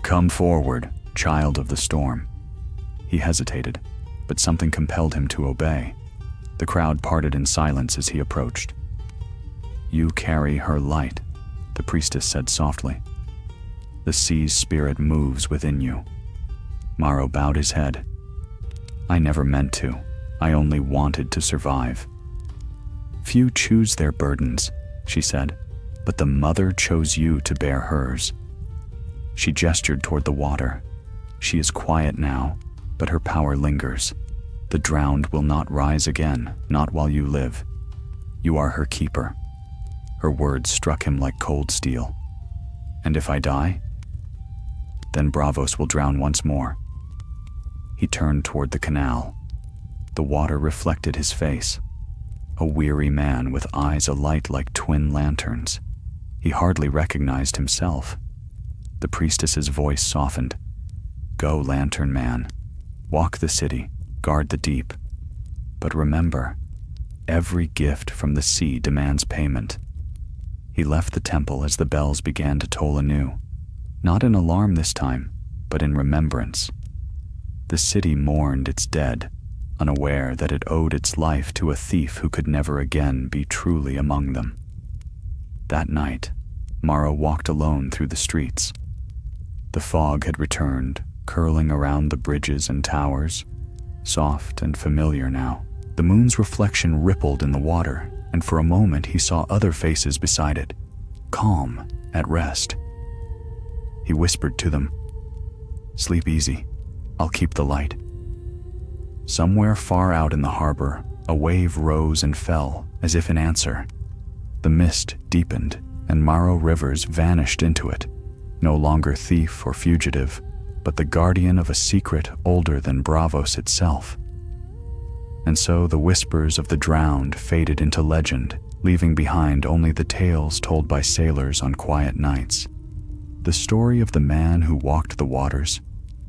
"Come forward, child of the storm." He hesitated, but something compelled him to obey. The crowd parted in silence as he approached. "You carry her light," the priestess said softly. "The sea's spirit moves within you." Marrow bowed his head. "I never meant to. I only wanted to survive." "Few choose their burdens," she said, "but the mother chose you to bear hers." She gestured toward the water. "She is quiet now, but her power lingers. The drowned will not rise again, not while you live. You are her keeper." Her words struck him like cold steel. "And if I die?" "Then Braavos will drown once more." He turned toward the canal. The water reflected his face. A weary man with eyes alight like twin lanterns. He hardly recognized himself. The priestess's voice softened. "Go, lantern man. Walk the city, guard the deep. But remember, every gift from the sea demands payment." He left the temple as the bells began to toll anew, not in alarm this time, but in remembrance. The city mourned its dead, unaware that it owed its life to a thief who could never again be truly among them. That night, Maro walked alone through the streets. The fog had returned, curling around the bridges and towers, soft and familiar now. The moon's reflection rippled in the water, and for a moment he saw other faces beside it, calm, at rest. He whispered to them, "Sleep easy. I'll keep the light." Somewhere far out in the harbor, a wave rose and fell as if in answer. The mist deepened, and Maro Rivers vanished into it, no longer thief or fugitive, but the guardian of a secret older than Braavos itself. And so the whispers of the drowned faded into legend, leaving behind only the tales told by sailors on quiet nights. The story of the man who walked the waters,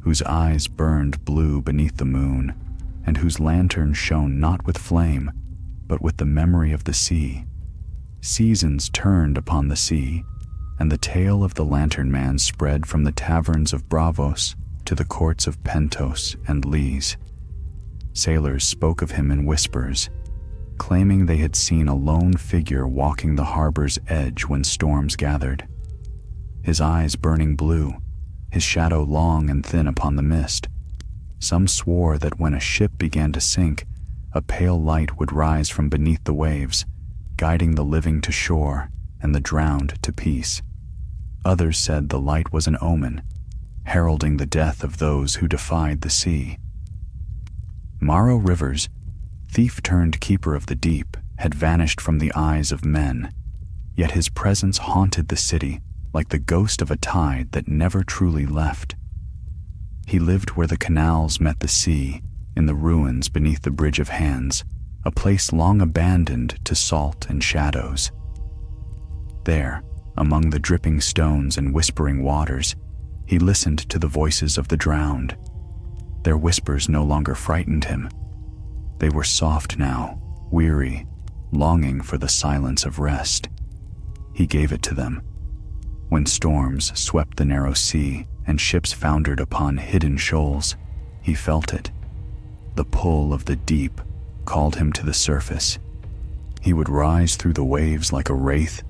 whose eyes burned blue beneath the moon, and whose lantern shone not with flame, but with the memory of the sea. Seasons turned upon the sea, and the tale of the lantern man spread from the taverns of Braavos to the courts of Pentos and Lees. Sailors spoke of him in whispers, claiming they had seen a lone figure walking the harbor's edge when storms gathered. His eyes burning blue, his shadow long and thin upon the mist. Some swore that when a ship began to sink, a pale light would rise from beneath the waves, guiding the living to shore and the drowned to peace. Others said the light was an omen, heralding the death of those who defied the sea. Maro Rivers, thief turned keeper of the deep, had vanished from the eyes of men, yet his presence haunted the city like the ghost of a tide that never truly left. He lived where the canals met the sea, in the ruins beneath the Bridge of Hands, a place long abandoned to salt and shadows. There, among the dripping stones and whispering waters, he listened to the voices of the drowned. Their whispers no longer frightened him. They were soft now, weary, longing for the silence of rest. He gave it to them. When storms swept the narrow sea and ships foundered upon hidden shoals, he felt it. The pull of the deep called him to the surface. He would rise through the waves like a wraith,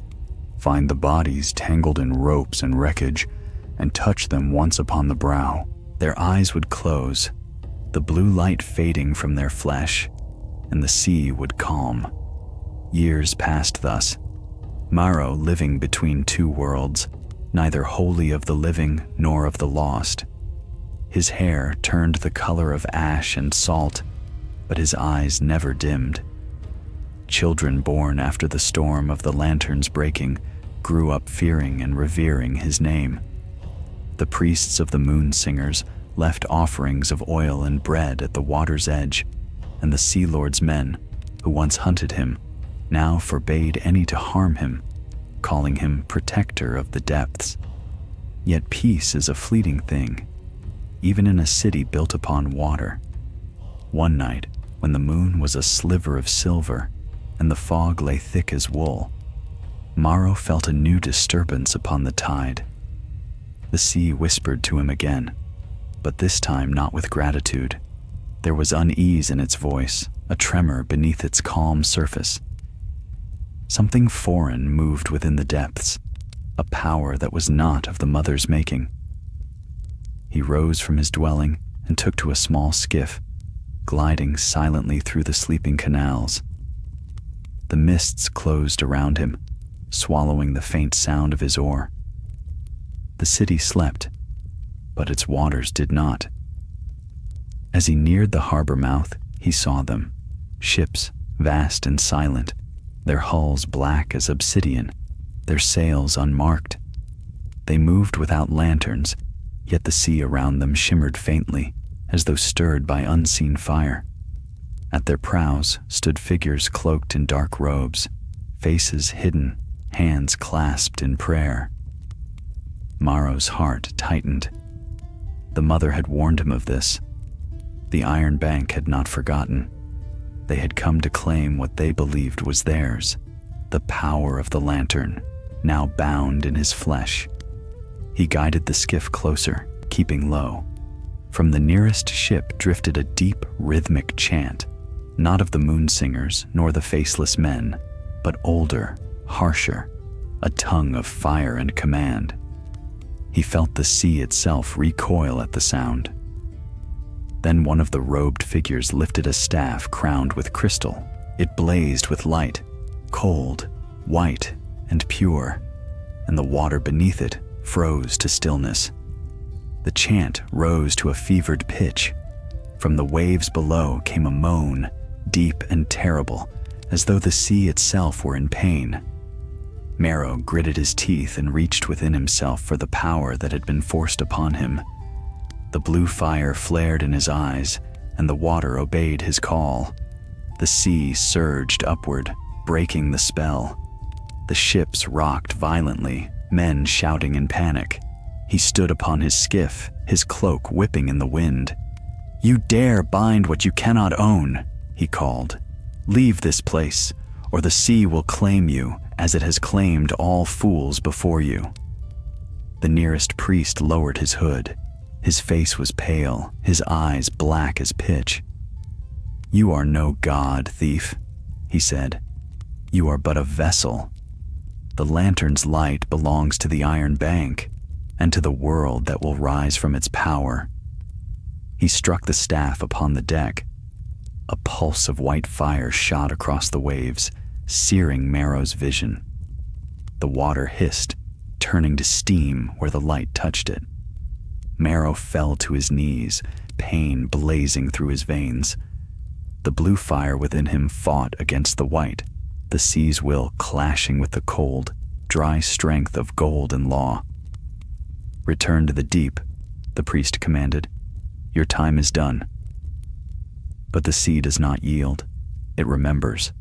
find the bodies tangled in ropes and wreckage, and touch them once upon the brow. Their eyes would close, the blue light fading from their flesh, and the sea would calm. Years passed thus, Maro living between two worlds, neither wholly of the living nor of the lost. His hair turned the color of ash and salt, but his eyes never dimmed. Children born after the storm of the lanterns breaking grew up fearing and revering his name. The priests of the moon singers left offerings of oil and bread at the water's edge, and the Sea Lord's men, who once hunted him, now forbade any to harm him, calling him protector of the depths. Yet peace is a fleeting thing, even in a city built upon water. One night, when the moon was a sliver of silver and the fog lay thick as wool, Maro felt a new disturbance upon the tide. The sea whispered to him again, but this time not with gratitude. There was unease in its voice, a tremor beneath its calm surface. Something foreign moved within the depths, a power that was not of the mother's making. He rose from his dwelling and took to a small skiff, gliding silently through the sleeping canals. The mists closed around him, swallowing the faint sound of his oar. The city slept, but its waters did not. As he neared the harbor mouth, he saw them, ships vast and silent, their hulls black as obsidian, their sails unmarked. They moved without lanterns, yet the sea around them shimmered faintly, as though stirred by unseen fire. At their prows stood figures cloaked in dark robes, faces hidden, hands clasped in prayer. Maro's heart tightened. The mother had warned him of this. The Iron Bank had not forgotten. They had come to claim what they believed was theirs, the power of the lantern, now bound in his flesh. He guided the skiff closer, keeping low. From the nearest ship drifted a deep, rhythmic chant, not of the moon singers nor the faceless men, but older, harsher, a tongue of fire and command. He felt the sea itself recoil at the sound. Then one of the robed figures lifted a staff crowned with crystal. It blazed with light, cold, white, and pure, and the water beneath it froze to stillness. The chant rose to a fevered pitch. From the waves below came a moan, deep and terrible, as though the sea itself were in pain. Maro gritted his teeth and reached within himself for the power that had been forced upon him. The blue fire flared in his eyes, and the water obeyed his call. The sea surged upward, breaking the spell. The ships rocked violently, men shouting in panic. He stood upon his skiff, his cloak whipping in the wind. "You dare bind what you cannot own," he called. "Leave this place, or the sea will claim you, as it has claimed all fools before you." The nearest priest lowered his hood. His face was pale, his eyes black as pitch. "You are no god, thief," he said. "You are but a vessel. The lantern's light belongs to the Iron Bank, and to the world that will rise from its power." He struck the staff upon the deck. A pulse of white fire shot across the waves, searing Maro's vision. The water hissed, turning to steam where the light touched it. Maro fell to his knees, pain blazing through his veins. The blue fire within him fought against the white, the sea's will clashing with the cold, dry strength of gold and law. "Return to the deep," the priest commanded. "Your time is done." But the sea does not yield. It remembers.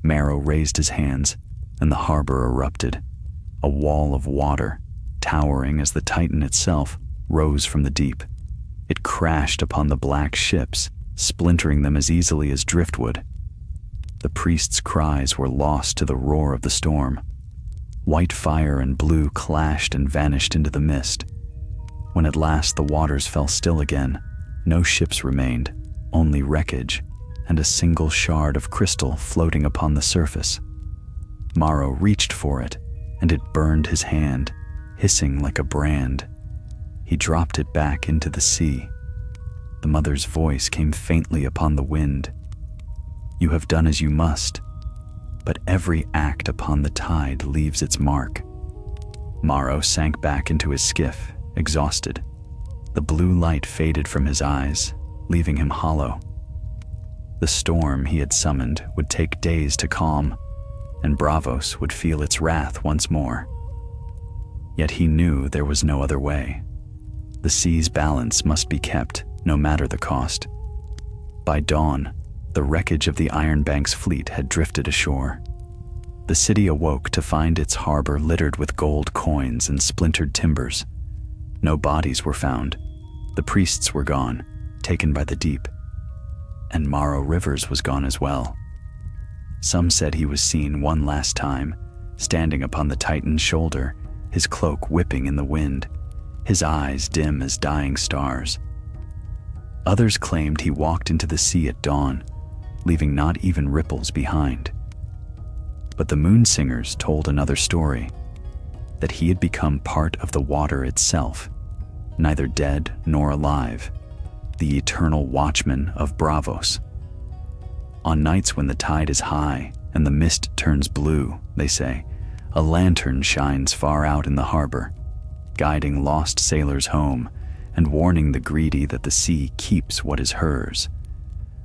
Maro raised his hands, and the harbor erupted. A wall of water, towering as the Titan itself, rose from the deep. It crashed upon the black ships, splintering them as easily as driftwood. The priest's cries were lost to the roar of the storm. White fire and blue clashed and vanished into the mist. When at last the waters fell still again, no ships remained, only wreckage, and a single shard of crystal floating upon the surface. Maro reached for it, and it burned his hand, hissing like a brand. He dropped it back into the sea. The mother's voice came faintly upon the wind. "You have done as you must, but every act upon the tide leaves its mark." Maro sank back into his skiff, exhausted. The blue light faded from his eyes, leaving him hollow. The storm he had summoned would take days to calm, and Braavos would feel its wrath once more. Yet he knew there was no other way. The sea's balance must be kept, no matter the cost. By dawn, the wreckage of the Iron Bank's fleet had drifted ashore. The city awoke to find its harbor littered with gold coins and splintered timbers. No bodies were found. The priests were gone, taken by the deep. And Maro Rivers was gone as well. Some said he was seen one last time, standing upon the Titan's shoulder, his cloak whipping in the wind, his eyes dim as dying stars. Others claimed he walked into the sea at dawn, leaving not even ripples behind. But the moon singers told another story, that he had become part of the water itself, neither dead nor alive, the eternal watchman of Braavos. On nights when the tide is high and the mist turns blue, they say, a lantern shines far out in the harbor, guiding lost sailors home and warning the greedy that the sea keeps what is hers.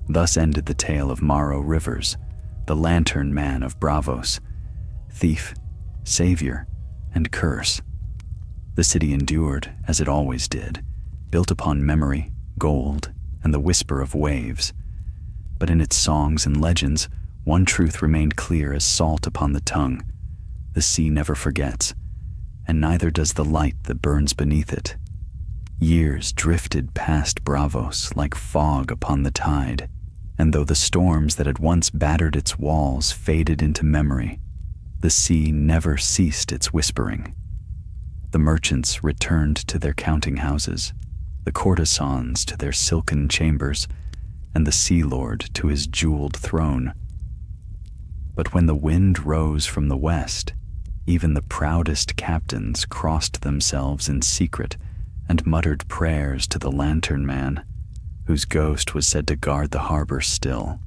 Thus ended the tale of Maro Rivers, the lantern man of Braavos, thief, savior, and curse. The city endured, as it always did, built upon memory, gold, and the whisper of waves. But in its songs and legends, one truth remained clear as salt upon the tongue. The sea never forgets, and neither does the light that burns beneath it. Years drifted past Braavos like fog upon the tide, and though the storms that had once battered its walls faded into memory, the sea never ceased its whispering. The merchants returned to their counting houses, the courtesans to their silken chambers, and the Sea Lord to his jeweled throne. But when the wind rose from the west, even the proudest captains crossed themselves in secret and muttered prayers to the lantern man, whose ghost was said to guard the harbor still.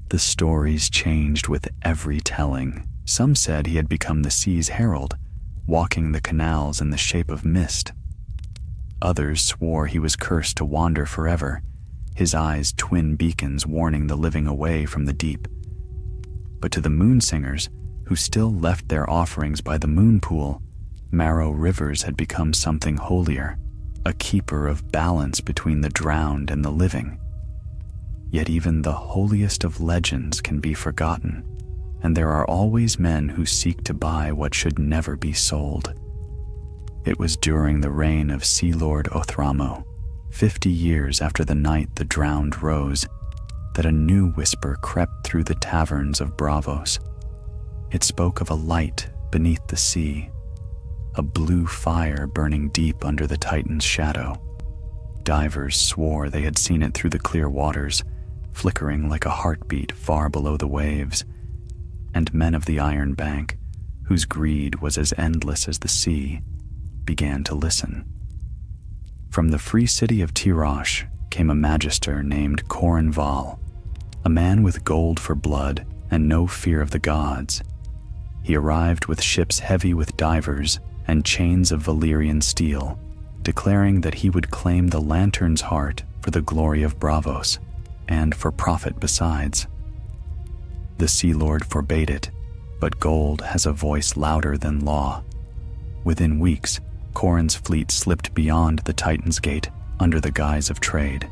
The stories changed with every telling. Some said he had become the sea's herald, walking the canals in the shape of mist. Others swore he was cursed to wander forever, his eyes twin beacons warning the living away from the deep. But to the moon singers, who still left their offerings by the moon pool, Marrow Rivers had become something holier, a keeper of balance between the drowned and the living. Yet even the holiest of legends can be forgotten, and there are always men who seek to buy what should never be sold. It was during the reign of Sea Lord Othramo, 50 years after the night the drowned rose, that a new whisper crept through the taverns of Braavos. It spoke of a light beneath the sea, a blue fire burning deep under the Titan's shadow. Divers swore they had seen it through the clear waters, flickering like a heartbeat far below the waves. And men of the Iron Bank, whose greed was as endless as the sea, began to listen. From the free city of Tirosh came a magister named Corin Val, a man with gold for blood and no fear of the gods. He arrived with ships heavy with divers and chains of Valyrian steel, declaring that he would claim the lantern's heart for the glory of Braavos, and for profit besides. The Sea Lord forbade it, but gold has a voice louder than law. Within weeks, Corin's fleet slipped beyond the Titan's Gate under the guise of trade.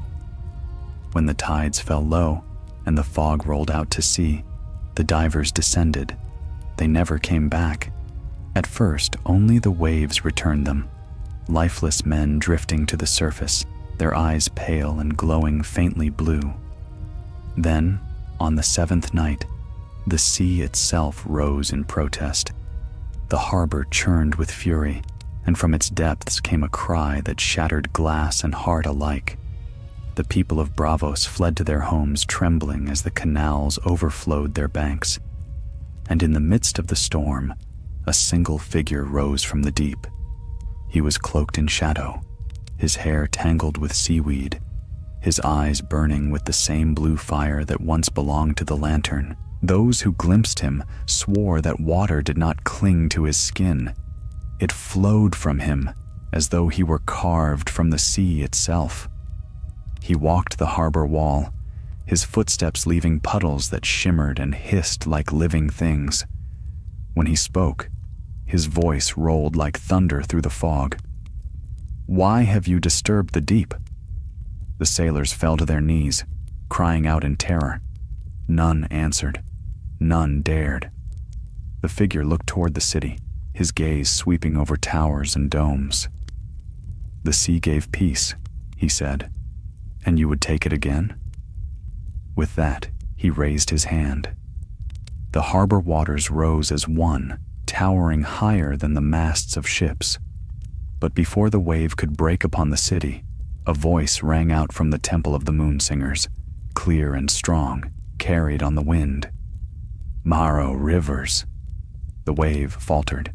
When the tides fell low and the fog rolled out to sea, the divers descended. They never came back. At first, only the waves returned them, lifeless men drifting to the surface, their eyes pale and glowing faintly blue. Then, on the seventh night, the sea itself rose in protest. The harbor churned with fury, and from its depths came a cry that shattered glass and heart alike. The people of Braavos fled to their homes trembling as the canals overflowed their banks. And in the midst of the storm, a single figure rose from the deep. He was cloaked in shadow, his hair tangled with seaweed, his eyes burning with the same blue fire that once belonged to the lantern. Those who glimpsed him swore that water did not cling to his skin. It flowed from him as though he were carved from the sea itself. He walked the harbor wall, his footsteps leaving puddles that shimmered and hissed like living things. When he spoke, his voice rolled like thunder through the fog. "Why have you disturbed the deep?" The sailors fell to their knees, crying out in terror. None answered. None dared. The figure looked toward the city, his gaze sweeping over towers and domes. "The sea gave peace," he said, "and you would take it again?" With that, he raised his hand. The harbor waters rose as one, towering higher than the masts of ships. But before the wave could break upon the city, a voice rang out from the temple of the moon singers, clear and strong, carried on the wind. "Marrow Rivers." The wave faltered.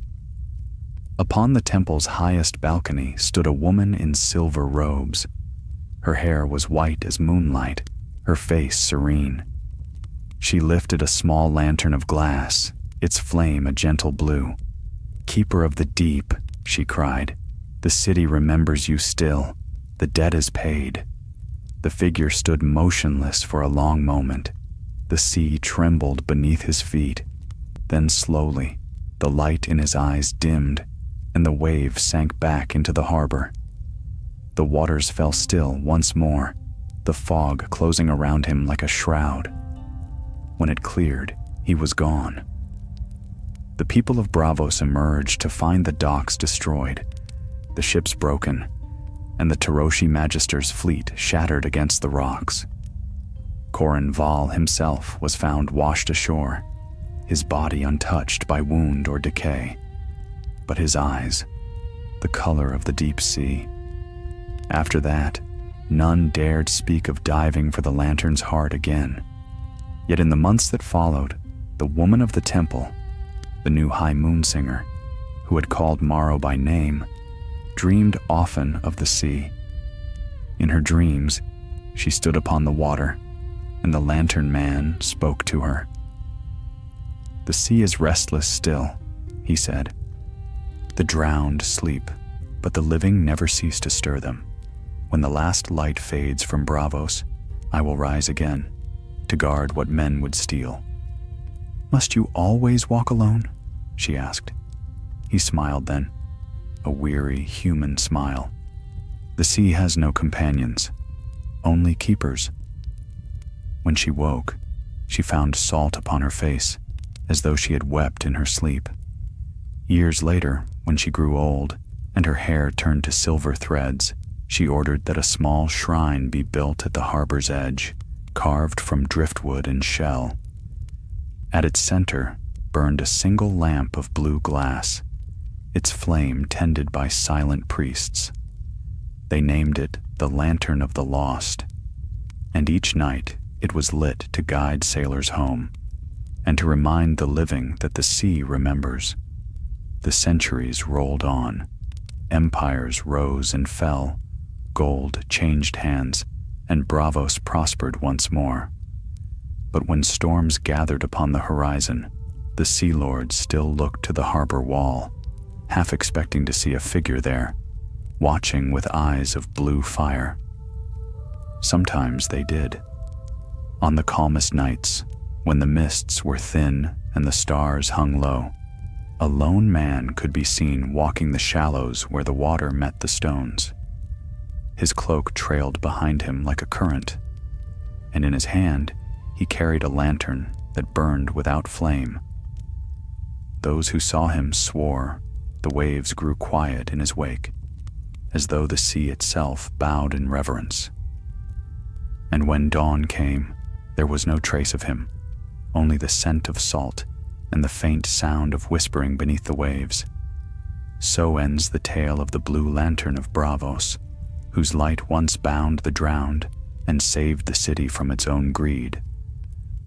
Upon the temple's highest balcony stood a woman in silver robes. Her hair was white as moonlight, her face serene. She lifted a small lantern of glass, its flame a gentle blue. "Keeper of the deep," she cried, "the city remembers you still. The debt is paid." The figure stood motionless for a long moment. The sea trembled beneath his feet. Then slowly, the light in his eyes dimmed, and the wave sank back into the harbor. The waters fell still once more, the fog closing around him like a shroud. When it cleared, he was gone. The people of Braavos emerged to find the docks destroyed, the ships broken, and the Taroshi Magister's fleet shattered against the rocks. Corin Val himself was found washed ashore, his body untouched by wound or decay, but his eyes, the color of the deep sea. After that, none dared speak of diving for the Lantern's heart again. Yet in the months that followed, the woman of the temple, the new High Moon Singer, who had called Morrow by name, dreamed often of the sea. In her dreams, she stood upon the water, and the Lantern Man spoke to her. "The sea is restless still," he said. "The drowned sleep, but the living never cease to stir them. When the last light fades from Braavos, I will rise again, to guard what men would steal." "Must you always walk alone?" she asked. He smiled then, a weary human smile. "The sea has no companions, only keepers." When she woke, she found salt upon her face, as though she had wept in her sleep. Years later, when she grew old, and her hair turned to silver threads, she ordered that a small shrine be built at the harbor's edge, carved from driftwood and shell. At its center burned a single lamp of blue glass, its flame tended by silent priests. They named it the Lantern of the Lost, and each night it was lit to guide sailors home, and to remind the living that the sea remembers. The centuries rolled on, empires rose and fell, gold changed hands, and Braavos prospered once more. But when storms gathered upon the horizon, the Sea Lords still looked to the harbor wall, half expecting to see a figure there, watching with eyes of blue fire. Sometimes they did. On the calmest nights, when the mists were thin and the stars hung low, a lone man could be seen walking the shallows where the water met the stones. His cloak trailed behind him like a current, and in his hand he carried a lantern that burned without flame. Those who saw him swore the waves grew quiet in his wake, as though the sea itself bowed in reverence. And when dawn came, there was no trace of him, only the scent of salt and the faint sound of whispering beneath the waves. So ends the tale of the Blue Lantern of Braavos, whose light once bound the drowned and saved the city from its own greed.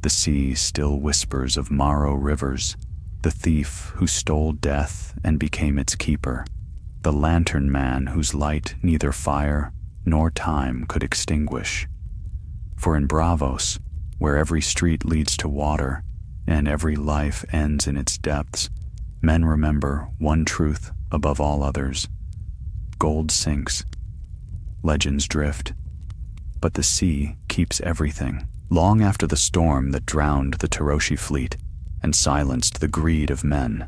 The sea still whispers of Morrow rivers, the thief who stole death and became its keeper, the Lantern Man whose light neither fire nor time could extinguish. For in Braavos, where every street leads to water and every life ends in its depths, men remember one truth above all others. Gold sinks, legends drift, but the sea keeps everything. Long after the storm that drowned the Taroshi fleet and silenced the greed of men,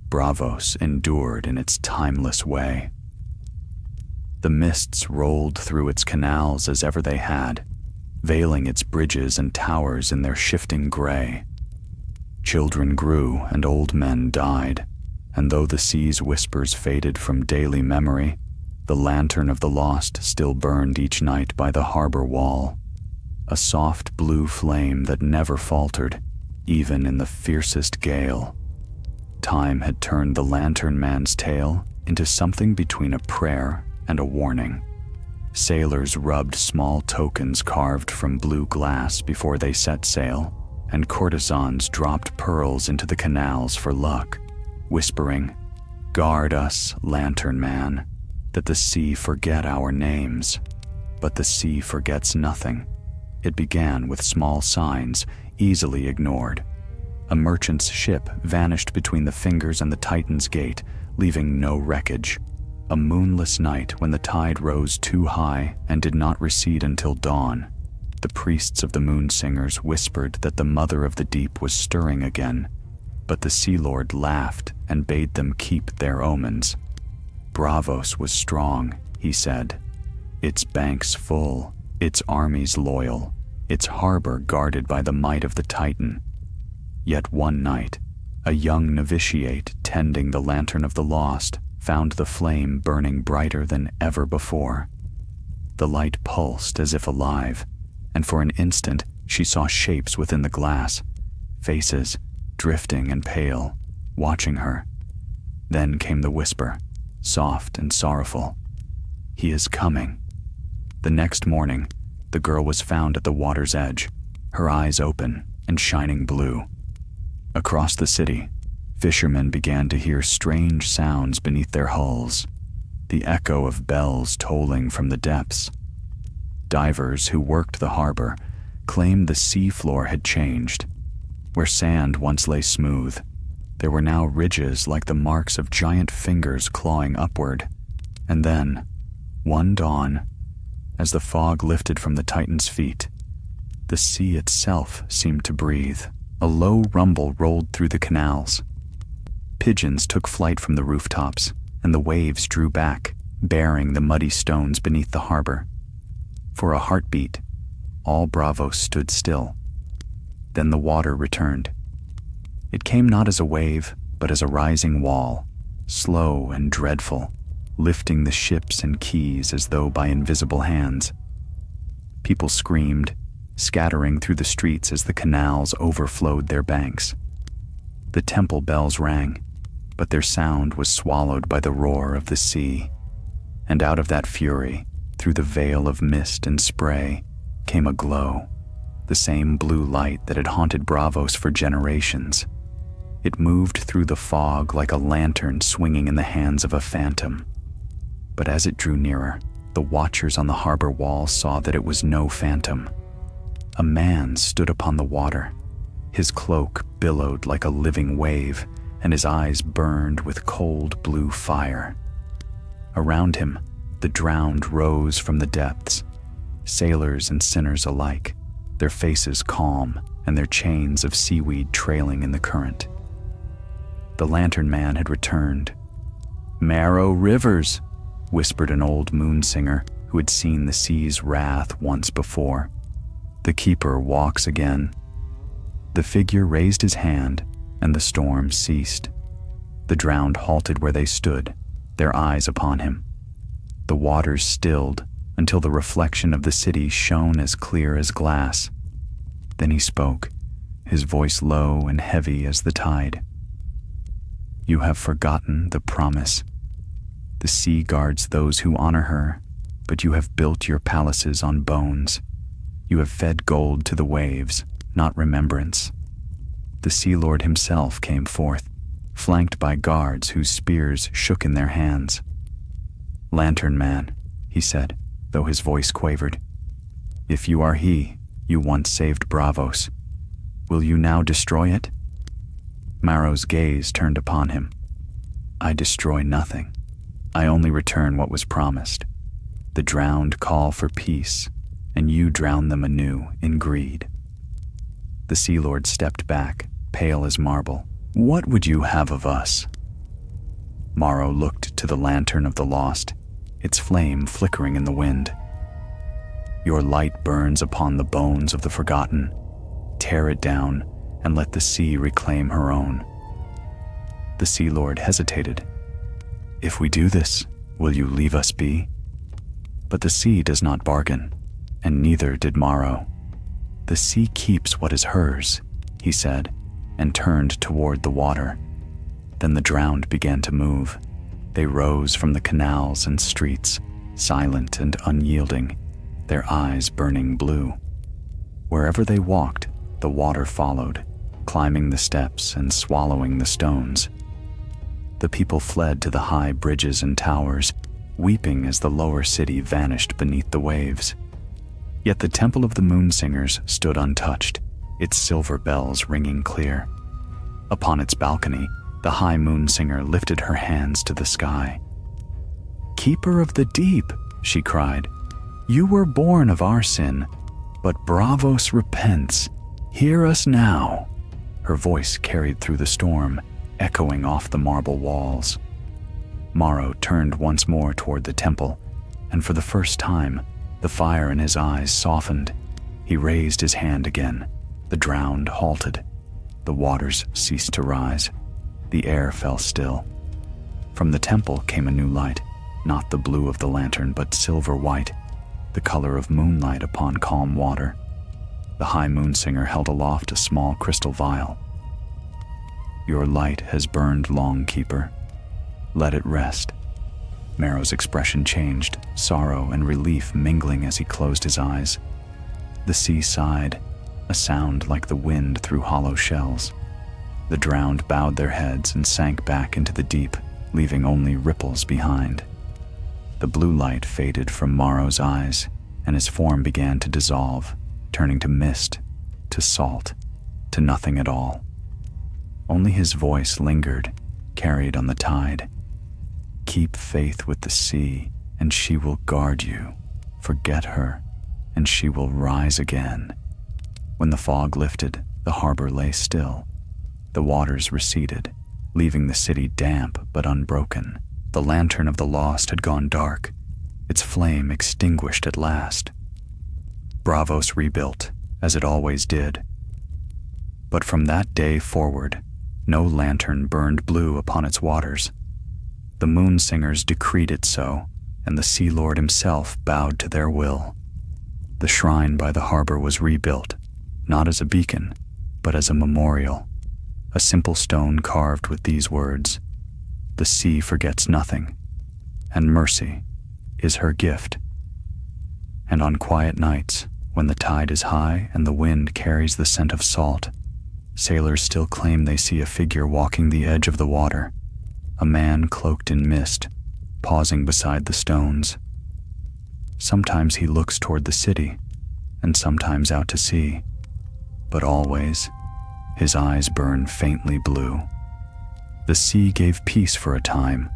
Braavos endured in its timeless way. The mists rolled through its canals as ever they had, veiling its bridges and towers in their shifting gray. Children grew and old men died, and though the sea's whispers faded from daily memory, the Lantern of the Lost still burned each night by the harbor wall, a soft blue flame that never faltered, even in the fiercest gale. Time had turned the Lantern Man's tale into something between a prayer and a warning. Sailors rubbed small tokens carved from blue glass before they set sail, and courtesans dropped pearls into the canals for luck, whispering, "Guard us, Lantern Man, that the sea forget our names." But the sea forgets nothing. It began with small signs, easily ignored. A merchant's ship vanished between the fingers and the Titan's gate, leaving no wreckage. A moonless night when the tide rose too high and did not recede until dawn. The priests of the Moon Singers whispered that the Mother of the Deep was stirring again, but the Sea Lord laughed and bade them keep their omens. Braavos was strong, he said, its banks full, its armies loyal, its harbor guarded by the might of the Titan. Yet one night, a young novitiate tending the lantern of the lost found the flame burning brighter than ever before. The light pulsed as if alive, and for an instant she saw shapes within the glass, faces, drifting and pale, watching her. Then came the whisper, soft and sorrowful. "He is coming." The next morning, the girl was found at the water's edge, her eyes open and shining blue. Across the city, fishermen began to hear strange sounds beneath their hulls, the echo of bells tolling from the depths. Divers who worked the harbor claimed the sea floor had changed. Where sand once lay smooth, there were now ridges like the marks of giant fingers clawing upward. And then, one dawn, as the fog lifted from the Titan's feet, the sea itself seemed to breathe. A low rumble rolled through the canals. Pigeons took flight from the rooftops, and the waves drew back, bearing the muddy stones beneath the harbor. For a heartbeat, all Braavos stood still. Then the water returned. It came not as a wave, but as a rising wall, slow and dreadful, lifting the ships and quays as though by invisible hands. People screamed, scattering through the streets as the canals overflowed their banks. The temple bells rang, but their sound was swallowed by the roar of the sea. And out of that fury, through the veil of mist and spray, came a glow, the same blue light that had haunted Braavos for generations. It moved through the fog like a lantern swinging in the hands of a phantom. But as it drew nearer, the watchers on the harbor wall saw that it was no phantom. A man stood upon the water. His cloak billowed like a living wave, and his eyes burned with cold blue fire. Around him, the drowned rose from the depths, sailors and sinners alike, their faces calm and their chains of seaweed trailing in the current. The lantern man had returned. "Marrow Rivers," whispered an old moon singer who had seen the sea's wrath once before. "The keeper walks again." The figure raised his hand, and the storm ceased. The drowned halted where they stood, their eyes upon him. The waters stilled until the reflection of the city shone as clear as glass. Then he spoke, his voice low and heavy as the tide. "You have forgotten the promise. The sea guards those who honor her, but you have built your palaces on bones. You have fed gold to the waves, not remembrance." The Sea Lord himself came forth, flanked by guards whose spears shook in their hands. "Lantern man," he said, though his voice quavered, "if you are he, you once saved Braavos. Will you now destroy it?" Marrow's gaze turned upon him. "I destroy nothing. I only return what was promised. The drowned call for peace, and you drown them anew in greed." The Sea Lord stepped back, pale as marble. "What would you have of us?" Marrow looked to the lantern of the lost, its flame flickering in the wind. "Your light burns upon the bones of the forgotten. Tear it down, and let the sea reclaim her own." The Sea Lord hesitated. "If we do this, will you leave us be?" But the sea does not bargain, and neither did Marrow. "The sea keeps what is hers," he said, and turned toward the water. Then the drowned began to move. They rose from the canals and streets, silent and unyielding, their eyes burning blue. Wherever they walked, the water followed, climbing the steps and swallowing the stones. The people fled to the high bridges and towers, weeping as the lower city vanished beneath the waves. Yet the Temple of the Moon Singers stood untouched, its silver bells ringing clear. Upon its balcony, the high moon singer lifted her hands to the sky. "Keeper of the deep," she cried, "you were born of our sin, but Braavos repents. Hear us now." Her voice carried through the storm, echoing off the marble walls. Marrow turned once more toward the temple, and for the first time, the fire in his eyes softened. He raised his hand again. The drowned halted. The waters ceased to rise. The air fell still. From the temple came a new light, not the blue of the lantern, but silver white, the color of moonlight upon calm water. The high moon singer held aloft a small crystal vial. "Your light has burned long, Keeper. Let it rest." Merrow's expression changed, sorrow and relief mingling as he closed his eyes. The sea sighed, a sound like the wind through hollow shells. The drowned bowed their heads and sank back into the deep, leaving only ripples behind. The blue light faded from Morrow's eyes, and his form began to dissolve, turning to mist, to salt, to nothing at all. Only his voice lingered, carried on the tide. "Keep faith with the sea, and she will guard you. Forget her, and she will rise again." When the fog lifted, the harbor lay still. The waters receded, leaving the city damp but unbroken. The lantern of the lost had gone dark, its flame extinguished at last. Braavos rebuilt, as it always did. But from that day forward, no lantern burned blue upon its waters. The moon singers decreed it so, and the Sea Lord himself bowed to their will. The shrine by the harbor was rebuilt, not as a beacon, but as a memorial. A simple stone carved with these words: "The sea forgets nothing, and mercy is her gift." And on quiet nights, when the tide is high and the wind carries the scent of salt, sailors still claim they see a figure walking the edge of the water, a man cloaked in mist, pausing beside the stones. Sometimes he looks toward the city, and sometimes out to sea, but always his eyes burn faintly blue. The sea gave peace for a time,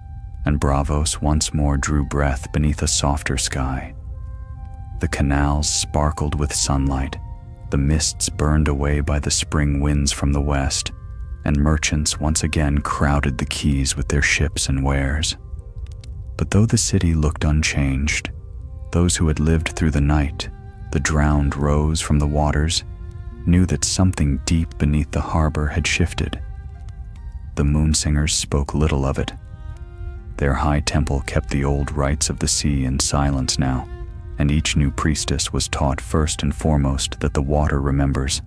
and Braavos once more drew breath beneath a softer sky. The canals sparkled with sunlight, the mists burned away by the spring winds from the west, and merchants once again crowded the quays with their ships and wares. But though the city looked unchanged, those who had lived through the night, the drowned rose from the waters, knew that something deep beneath the harbor had shifted. The moon singers spoke little of it. Their high temple kept the old rites of the sea in silence now, and each new priestess was taught first and foremost that the water remembers.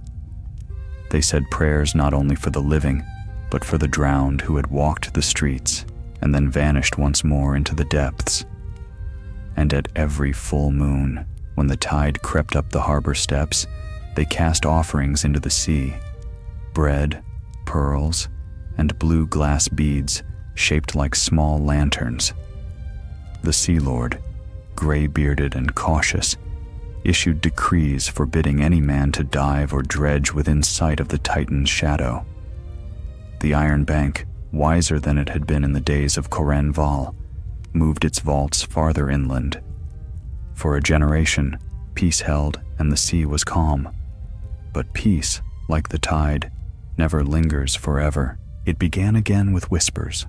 They said prayers not only for the living, but for the drowned who had walked the streets and then vanished once more into the depths. And at every full moon, when the tide crept up the harbor steps, they cast offerings into the sea: bread, pearls, and blue glass beads shaped like small lanterns. The Sea Lord, gray-bearded and cautious, issued decrees forbidding any man to dive or dredge within sight of the Titan's shadow. The Iron Bank, wiser than it had been in the days of Coran Val, moved its vaults farther inland. For a generation, peace held and the sea was calm. But peace, like the tide, never lingers forever. It began again with whispers,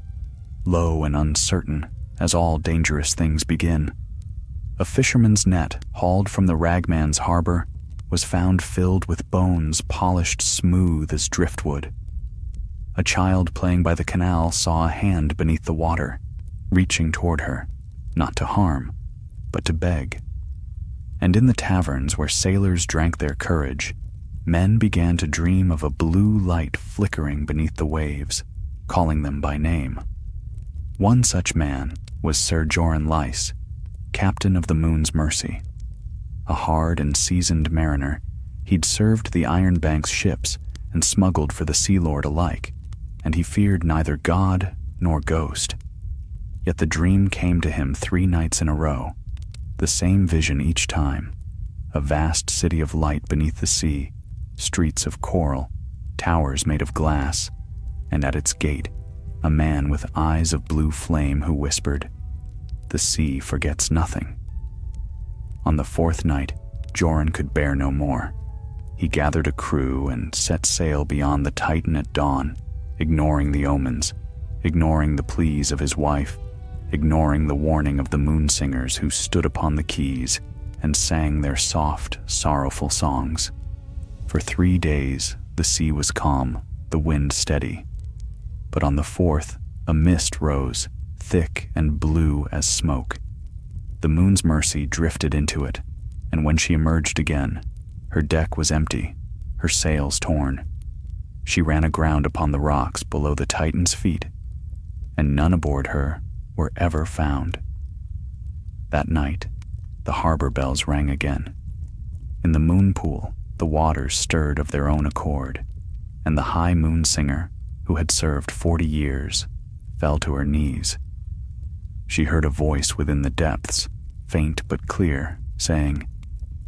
low and uncertain, as all dangerous things begin. A fisherman's net, hauled from the ragman's harbor, was found filled with bones polished smooth as driftwood. A child playing by the canal saw a hand beneath the water, reaching toward her, not to harm, but to beg. And in the taverns where sailors drank their courage, men began to dream of a blue light flickering beneath the waves, calling them by name. One such man was Sir Joran Lys, captain of the Moon's Mercy. A hard and seasoned mariner, he'd served the Iron Bank's ships and smuggled for the Sea Lord alike, and he feared neither god nor ghost. Yet the dream came to him 3 nights in a row, the same vision each time: a vast city of light beneath the sea, streets of coral, towers made of glass, and at its gate, a man with eyes of blue flame who whispered, "The sea forgets nothing." On the 4th night, Joran could bear no more. He gathered a crew and set sail beyond the Titan at dawn, ignoring the omens, ignoring the pleas of his wife, ignoring the warning of the moon singers who stood upon the quays and sang their soft, sorrowful songs. For 3 days, the sea was calm, the wind steady. But on the 4th, a mist rose, thick and blue as smoke. The moon's mercy drifted into it, and when she emerged again, her deck was empty, her sails torn. She ran aground upon the rocks below the Titan's feet, and none aboard her were ever found. That night, the harbor bells rang again. In the moon pool, the waters stirred of their own accord, and the high moon singer, who had served 40 years, fell to her knees. She heard a voice within the depths, faint but clear, saying,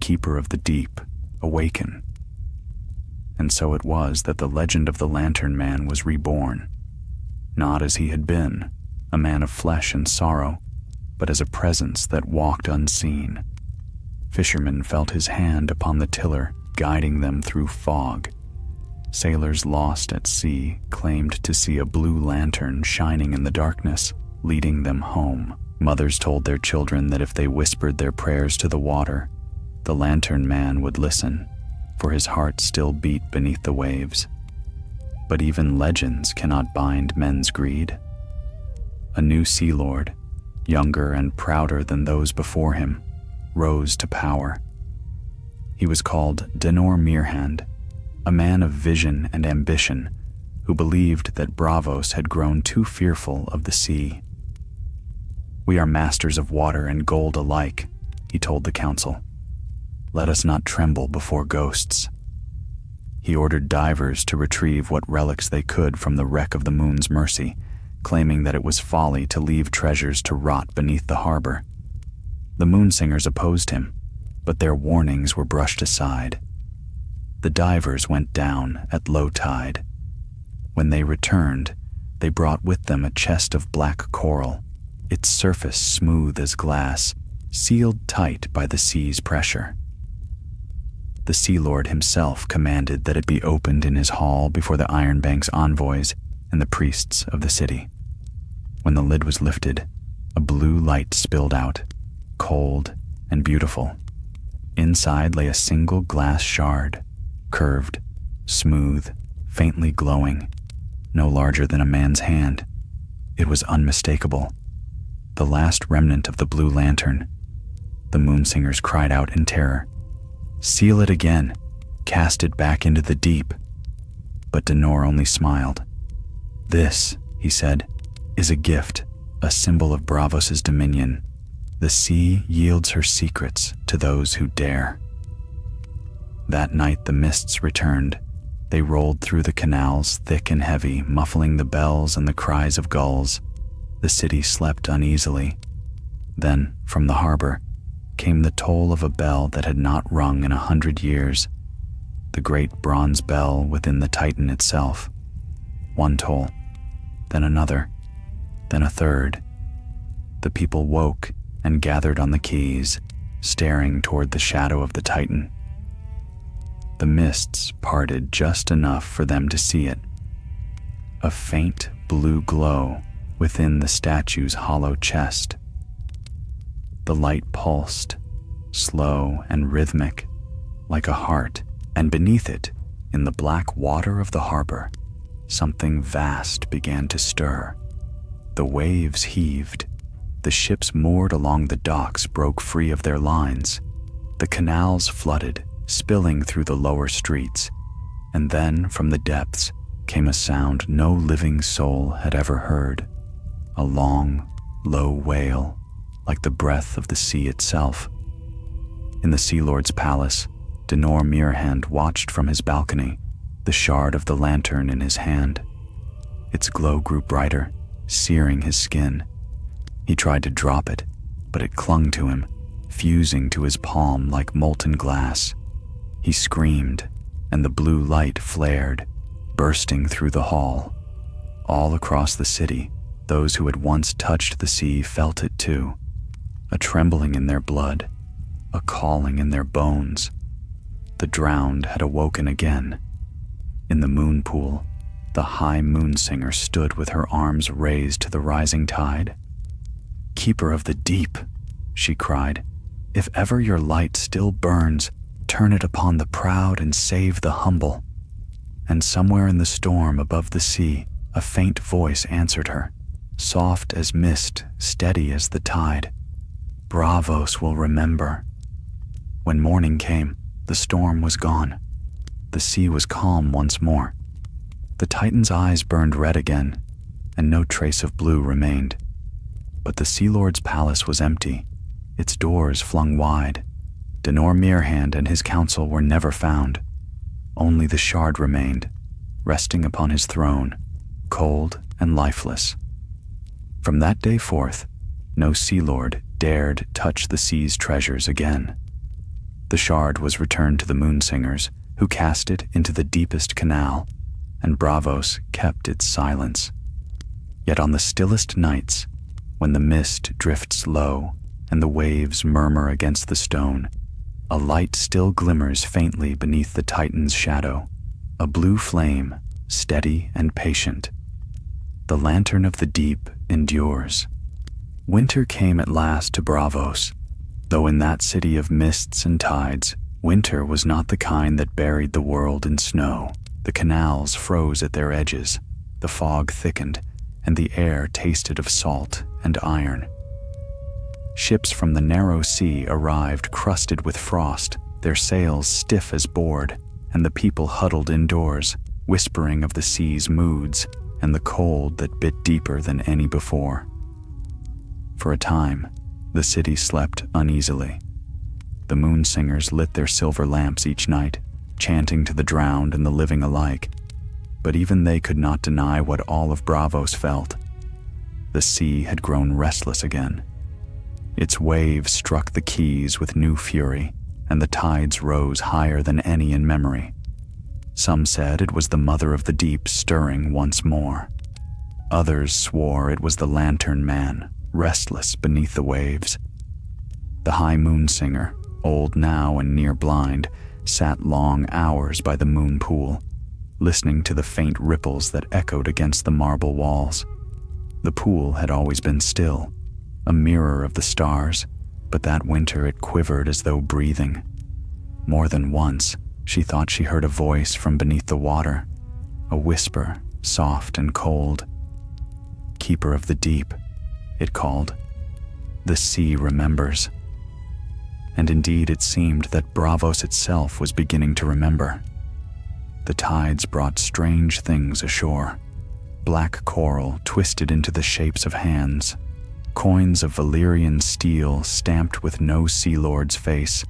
"Keeper of the deep, awaken." And so it was that the legend of the Lantern Man was reborn, not as he had been, a man of flesh and sorrow, but as a presence that walked unseen. Fishermen felt his hand upon the tiller, guiding them through fog. Sailors lost at sea claimed to see a blue lantern shining in the darkness, leading them home. Mothers told their children that if they whispered their prayers to the water, the Lantern Man would listen, for his heart still beat beneath the waves. But even legends cannot bind men's greed. A new Sea Lord, younger and prouder than those before him, rose to power. He was called Denor Mirhand, a man of vision and ambition who believed that Braavos had grown too fearful of the sea. "We are masters of water and gold alike," he told the council. "Let us not tremble before ghosts." He ordered divers to retrieve what relics they could from the wreck of the moon's mercy, claiming that it was folly to leave treasures to rot beneath the harbor. The moon singers opposed him, but their warnings were brushed aside. The divers went down at low tide. When they returned, they brought with them a chest of black coral, its surface smooth as glass, sealed tight by the sea's pressure. The Sea Lord himself commanded that it be opened in his hall before the Iron Bank's envoys and the priests of the city. When the lid was lifted, a blue light spilled out, cold and beautiful. Inside lay a single glass shard, curved, smooth, faintly glowing, no larger than a man's hand. It was unmistakable, the last remnant of the blue lantern. The moon singers cried out in terror, "Seal it again, cast it back into the deep." But Denor only smiled. "This," he said, "is a gift, a symbol of Braavos' dominion. The sea yields her secrets to those who dare." That night the mists returned. They rolled through the canals, thick and heavy, muffling the bells and the cries of gulls. The city slept uneasily. Then, from the harbor, came the toll of a bell that had not rung in 100 years, the great bronze bell within the Titan itself. One toll, then another, then a third. The people woke and gathered on the quays, staring toward the shadow of the Titan. The mists parted just enough for them to see it. A faint blue glow within the statue's hollow chest. The light pulsed, slow and rhythmic, like a heart, and beneath it, in the black water of the harbor, something vast began to stir. The waves heaved. The ships moored along the docks broke free of their lines. The canals flooded, spilling through the lower streets, and then from the depths came a sound no living soul had ever heard, a long, low wail, like the breath of the sea itself. In the Sea Lord's palace, Denor Mirhand watched from his balcony, the shard of the lantern in his hand. Its glow grew brighter, searing his skin. He tried to drop it, but it clung to him, fusing to his palm like molten glass. He screamed, and the blue light flared, bursting through the hall. All across the city, those who had once touched the sea felt it too, a trembling in their blood, a calling in their bones. The drowned had awoken again. In the moon pool, the high moon singer stood with her arms raised to the rising tide. "Keeper of the deep," she cried, "if ever your light still burns, turn it upon the proud and save the humble." And somewhere in the storm above the sea, a faint voice answered her, soft as mist, steady as the tide. "Braavos will remember." When morning came, the storm was gone. The sea was calm once more. The Titan's eyes burned red again, and no trace of blue remained. But the Sea Lord's palace was empty, its doors flung wide. Denor Mirhand and his council were never found. Only the shard remained, resting upon his throne, cold and lifeless. From that day forth, no Sea Lord dared touch the sea's treasures again. The shard was returned to the Moonsingers, who cast it into the deepest canal, and Braavos kept its silence. Yet on the stillest nights, when the mist drifts low and the waves murmur against the stone, a light still glimmers faintly beneath the Titan's shadow, a blue flame, steady and patient. The lantern of the deep endures. Winter came at last to Braavos, though in that city of mists and tides, winter was not the kind that buried the world in snow. The canals froze at their edges, the fog thickened, and the air tasted of salt and iron. Ships from the narrow sea arrived crusted with frost, their sails stiff as board, and the people huddled indoors, whispering of the sea's moods and the cold that bit deeper than any before. For a time, the city slept uneasily. The Moonsingers lit their silver lamps each night, chanting to the drowned and the living alike, but even they could not deny what all of Braavos felt. The sea had grown restless again. Its waves struck the quays with new fury, and the tides rose higher than any in memory. Some said it was the mother of the deep stirring once more. Others swore it was the Lantern Man, restless beneath the waves. The High Moonsinger, old now and near blind, sat long hours by the moon pool, listening to the faint ripples that echoed against the marble walls. The pool had always been still, a mirror of the stars, but that winter it quivered as though breathing. More than once, she thought she heard a voice from beneath the water, a whisper, soft and cold. "Keeper of the deep," it called. "The sea remembers." And indeed it seemed that Braavos itself was beginning to remember. The tides brought strange things ashore. Black coral twisted into the shapes of hands, coins of Valyrian steel stamped with no Sea Lord's face,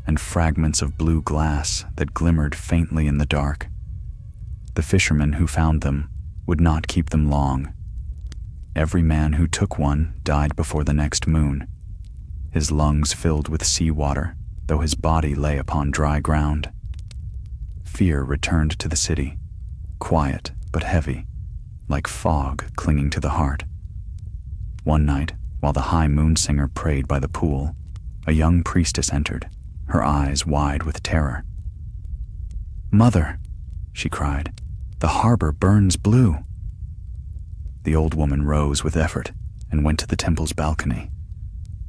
and fragments of blue glass that glimmered faintly in the dark. The fishermen who found them would not keep them long. Every man who took one died before the next moon, his lungs filled with seawater, though his body lay upon dry ground. Fear returned to the city, quiet but heavy, like fog clinging to the heart. One night, while the High Moonsinger prayed by the pool, a young priestess entered, her eyes wide with terror. "Mother," she cried, "the harbor burns blue." The old woman rose with effort and went to the temple's balcony.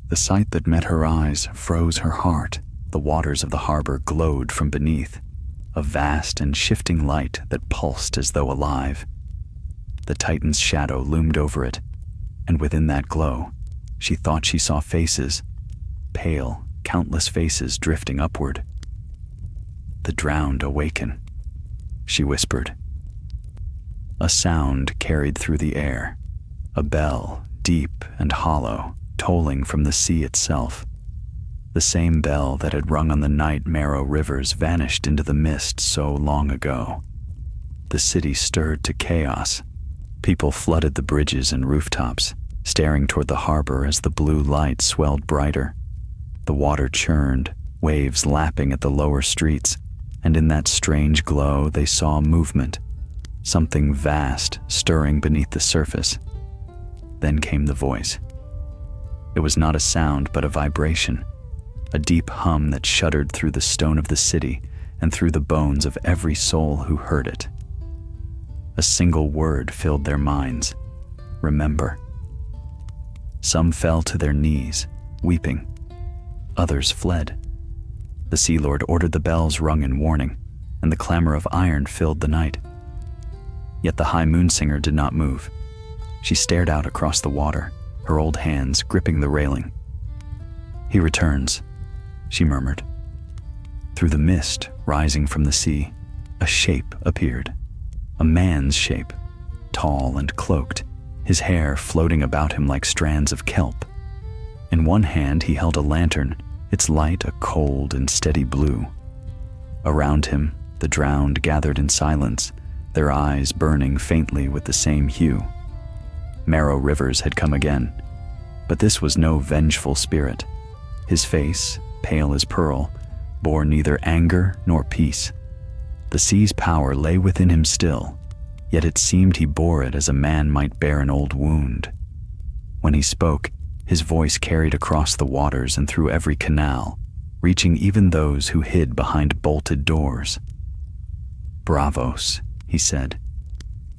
The sight that met her eyes froze her heart. The waters of the harbor glowed from beneath, a vast and shifting light that pulsed as though alive. The Titan's shadow loomed over it, and within that glow, she thought she saw faces, pale, countless faces drifting upward. "The drowned awaken," she whispered. A sound carried through the air, a bell, deep and hollow, tolling from the sea itself. The same bell that had rung on the night Marrow rivers vanished into the mist so long ago. The city stirred to chaos. People flooded the bridges and rooftops, staring toward the harbor as the blue light swelled brighter. The water churned, waves lapping at the lower streets, and in that strange glow they saw movement, something vast stirring beneath the surface. Then came the voice. It was not a sound but a vibration, a deep hum that shuddered through the stone of the city and through the bones of every soul who heard it. A single word filled their minds: remember. Some fell to their knees, weeping. Others fled. The Sea Lord ordered the bells rung in warning, and the clamor of iron filled the night. Yet the High Moon Singer did not move. She stared out across the water, her old hands gripping the railing. "He returns," she murmured. Through the mist rising from the sea, a shape appeared. A man's shape, tall and cloaked, his hair floating about him like strands of kelp. In one hand he held a lantern, its light a cold and steady blue. Around him, the drowned gathered in silence, their eyes burning faintly with the same hue. Marrow Rivers had come again, but this was no vengeful spirit. His face, pale as pearl, bore neither anger nor peace. The sea's power lay within him still, yet it seemed he bore it as a man might bear an old wound. When he spoke, his voice carried across the waters and through every canal, reaching even those who hid behind bolted doors. "Braavos," he said,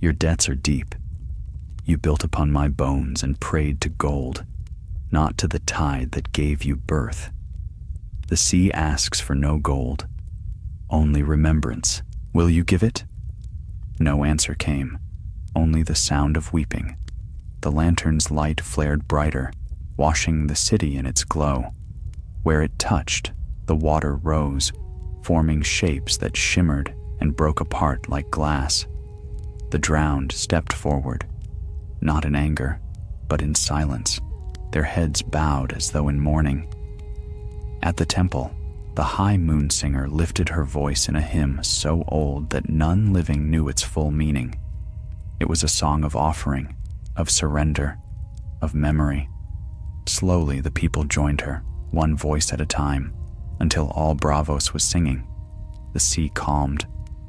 "your debts are deep. You built upon my bones and prayed to gold, not to the tide that gave you birth. The sea asks for no gold, only remembrance. Will you give it?" No answer came, only the sound of weeping. The lantern's light flared brighter, washing the city in its glow. Where it touched, the water rose, forming shapes that shimmered and broke apart like glass. The drowned stepped forward, not in anger, but in silence, their heads bowed as though in mourning. At the temple, the High Moon Singer lifted her voice in a hymn so old that none living knew its full meaning. It was a song of offering, of surrender, of memory. Slowly the people joined her, one voice at a time, until all Braavos was singing. The sea calmed,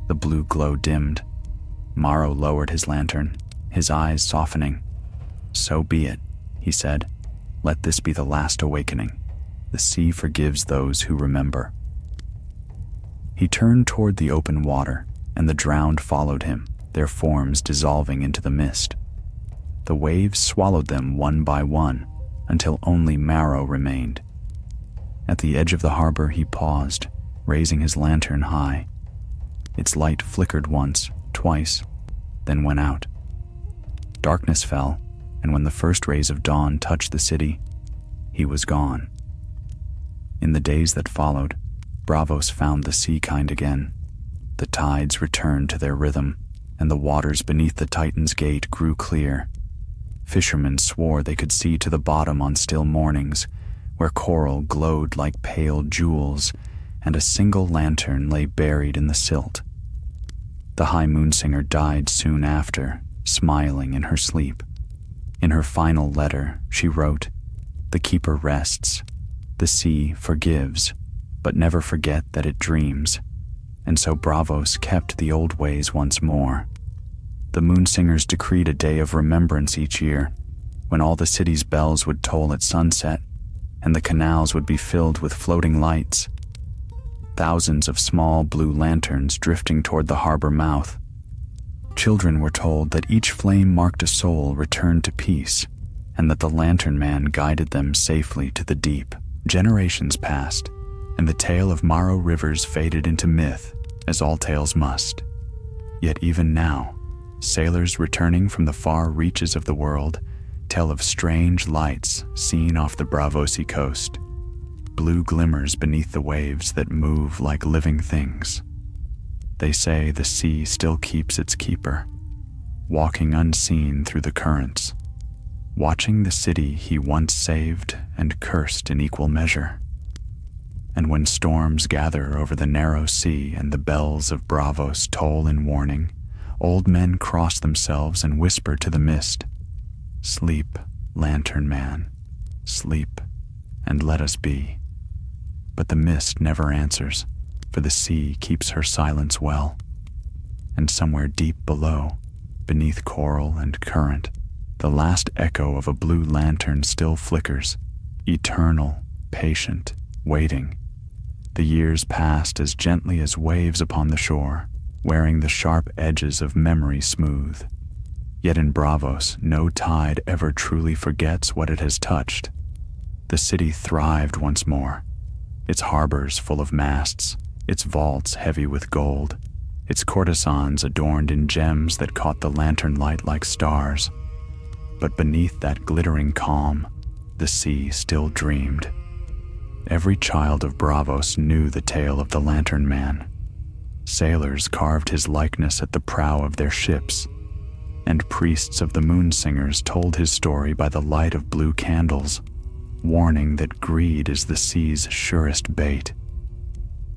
the blue glow dimmed. Morrow lowered his lantern, his eyes softening. "So be it," he said. "Let this be the last awakening. The sea forgives those who remember." He turned toward the open water, and the drowned followed him, their forms dissolving into the mist. The waves swallowed them one by one, until only Marrow remained. At the edge of the harbor he paused, raising his lantern high. Its light flickered once, twice, then went out. Darkness fell, and when the first rays of dawn touched the city, he was gone. In the days that followed, Braavos found the sea kind again. The tides returned to their rhythm, and the waters beneath the Titan's gate grew clear. Fishermen swore they could see to the bottom on still mornings, where coral glowed like pale jewels, and a single lantern lay buried in the silt. The High Moon Singer died soon after, smiling in her sleep. In her final letter, she wrote, "The keeper rests. The sea forgives, but never forget that it dreams." And so Braavos kept the old ways once more. The Moon Singers decreed a day of remembrance each year, when all the city's bells would toll at sunset, and the canals would be filled with floating lights. Thousands of small blue lanterns drifting toward the harbor mouth. Children were told that each flame marked a soul returned to peace, and that the lantern man guided them safely to the deep. Generations passed, and the tale of Marrow Rivers faded into myth, as all tales must. Yet even now, sailors returning from the far reaches of the world tell of strange lights seen off the Braavosi coast, blue glimmers beneath the waves that move like living things. They say the sea still keeps its keeper, walking unseen through the currents, watching the city he once saved and cursed in equal measure. And when storms gather over the narrow sea and the bells of Braavos toll in warning, old men cross themselves and whisper to the mist, "Sleep, lantern man, sleep, and let us be." But the mist never answers, for the sea keeps her silence well. And somewhere deep below, beneath coral and current, the last echo of a blue lantern still flickers, eternal, patient, waiting. The years passed as gently as waves upon the shore, wearing the sharp edges of memory smooth. Yet in Braavos, no tide ever truly forgets what it has touched. The city thrived once more, its harbors full of masts, its vaults heavy with gold, its courtesans adorned in gems that caught the lantern light like stars. But beneath that glittering calm, the sea still dreamed. Every child of Braavos knew the tale of the Lantern Man. Sailors carved his likeness at the prow of their ships, and priests of the Moon Singers told his story by the light of blue candles, warning that greed is the sea's surest bait.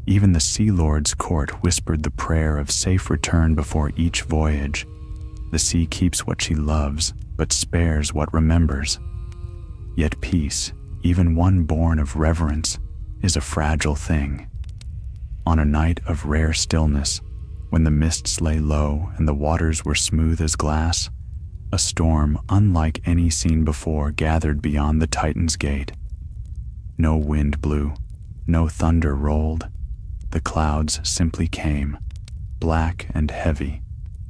Even the Sea Lord's court whispered the prayer of safe return before each voyage. The sea keeps what she loves, but spares what remembers. Yet peace, even one born of reverence, is a fragile thing. On a night of rare stillness, when the mists lay low and the waters were smooth as glass, a storm unlike any seen before gathered beyond the Titan's gate. No wind blew, no thunder rolled. The clouds simply came, black and heavy,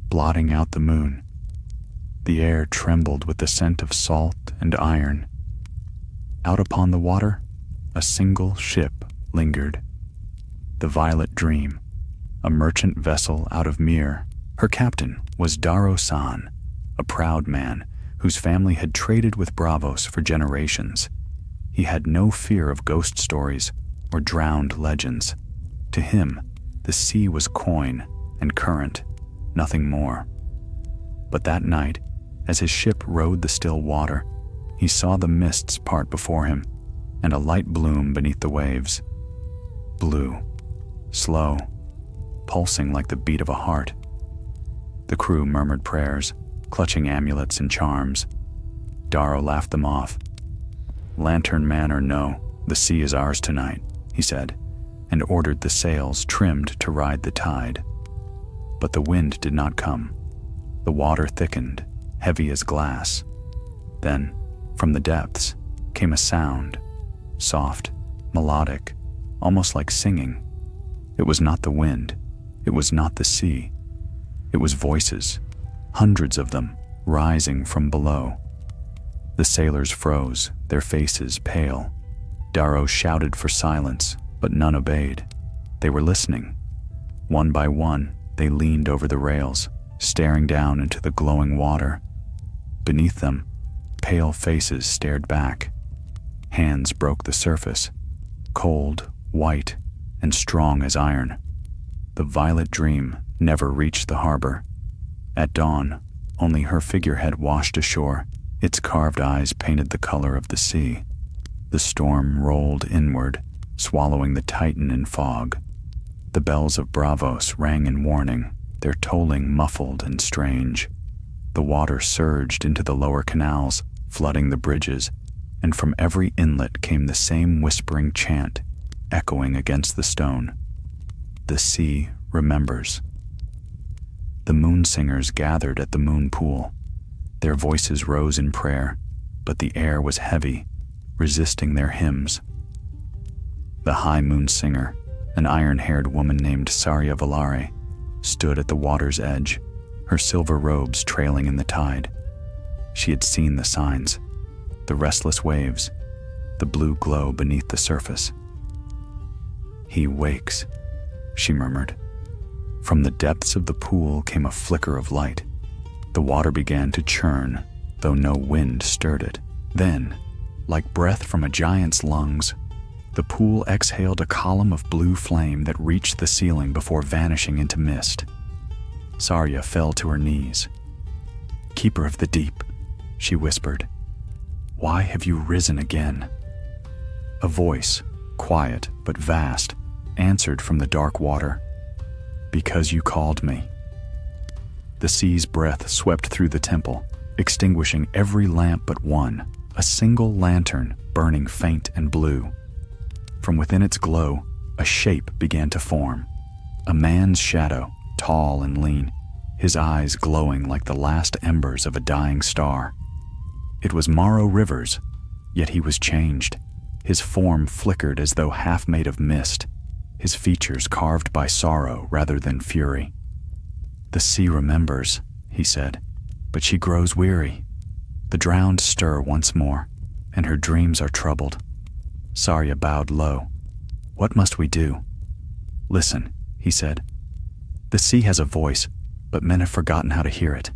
blotting out the moon. The air trembled with the scent of salt and iron. Out upon the water, a single ship lingered. The Violet Dream, a merchant vessel out of Mir. Her captain was Daro-san, a proud man whose family had traded with Braavos for generations. He had no fear of ghost stories or drowned legends. To him, the sea was coin and current, nothing more. But that night, as his ship rode the still water, he saw the mists part before him and a light bloom beneath the waves. Blue, slow, pulsing like the beat of a heart. The crew murmured prayers, clutching amulets and charms. Daro laughed them off. "Lantern man or no, the sea is ours tonight," he said, and ordered the sails trimmed to ride the tide. But the wind did not come. The water thickened, heavy as glass. Then, from the depths, came a sound, soft, melodic, almost like singing. It was not the wind. It was not the sea. It was voices, hundreds of them, rising from below. The sailors froze, their faces pale. Daro shouted for silence, but none obeyed. They were listening. One by one, they leaned over the rails, staring down into the glowing water. Beneath them, pale faces stared back. Hands broke the surface, cold, white, and strong as iron. The Violet Dream never reached the harbor. At dawn, only her figurehead washed ashore, its carved eyes painted the color of the sea. The storm rolled inward, swallowing the Titan in fog. The bells of Braavos rang in warning, their tolling muffled and strange. The water surged into the lower canals, flooding the bridges, and from every inlet came the same whispering chant, echoing against the stone. The sea remembers. The Moon Singers gathered at the moon pool. Their voices rose in prayer, but the air was heavy, resisting their hymns. The High Moon Singer, an iron-haired woman named Saria Valare, stood at the water's edge, her silver robes trailing in the tide. She had seen the signs, the restless waves, the blue glow beneath the surface. "He wakes," she murmured. From the depths of the pool came a flicker of light. The water began to churn, though no wind stirred it. Then, like breath from a giant's lungs, the pool exhaled a column of blue flame that reached the ceiling before vanishing into mist. Saria fell to her knees. "Keeper of the deep," she whispered, "why have you risen again?" A voice, quiet but vast, answered from the dark water, "Because you called me." The sea's breath swept through the temple, extinguishing every lamp but one, a single lantern burning faint and blue. From within its glow, a shape began to form. A man's shadow, tall and lean, his eyes glowing like the last embers of a dying star. It was Morrow Rivers, yet he was changed. His form flickered as though half made of mist, his features carved by sorrow rather than fury. "The sea remembers," he said. But she grows weary. The drowned stir once more, and her dreams are troubled. Sarya bowed low. "What must we do?" "Listen," he said. "The sea has a voice, but men have forgotten how to hear it.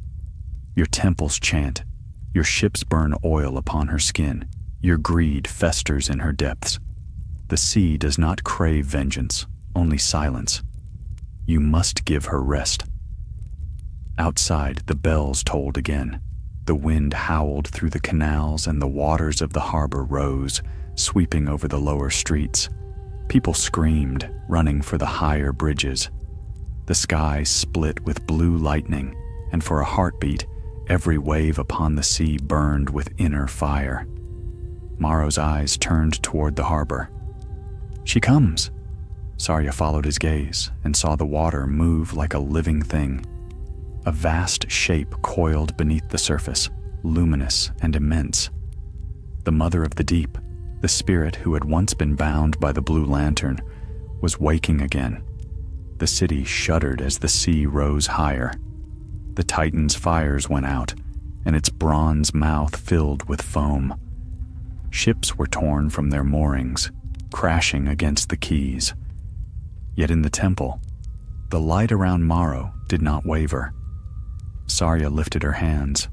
Your temples chant, your ships burn oil upon her skin, your greed festers in her depths. The sea does not crave vengeance, only silence. You must give her rest." Outside, the bells tolled again. The wind howled through the canals and the waters of the harbor rose, sweeping over the lower streets. People screamed, running for the higher bridges. The sky split with blue lightning, and for a heartbeat, every wave upon the sea burned with inner fire. Maro's eyes turned toward the harbor. "She comes!" Sarya followed his gaze and saw the water move like a living thing. A vast shape coiled beneath the surface, luminous and immense. The mother of the deep, the spirit who had once been bound by the blue lantern, was waking again. The city shuddered as the sea rose higher. The Titan's fires went out, and its bronze mouth filled with foam. Ships were torn from their moorings, crashing against the quays. Yet in the temple, the light around Maro did not waver. Sarya lifted her hands.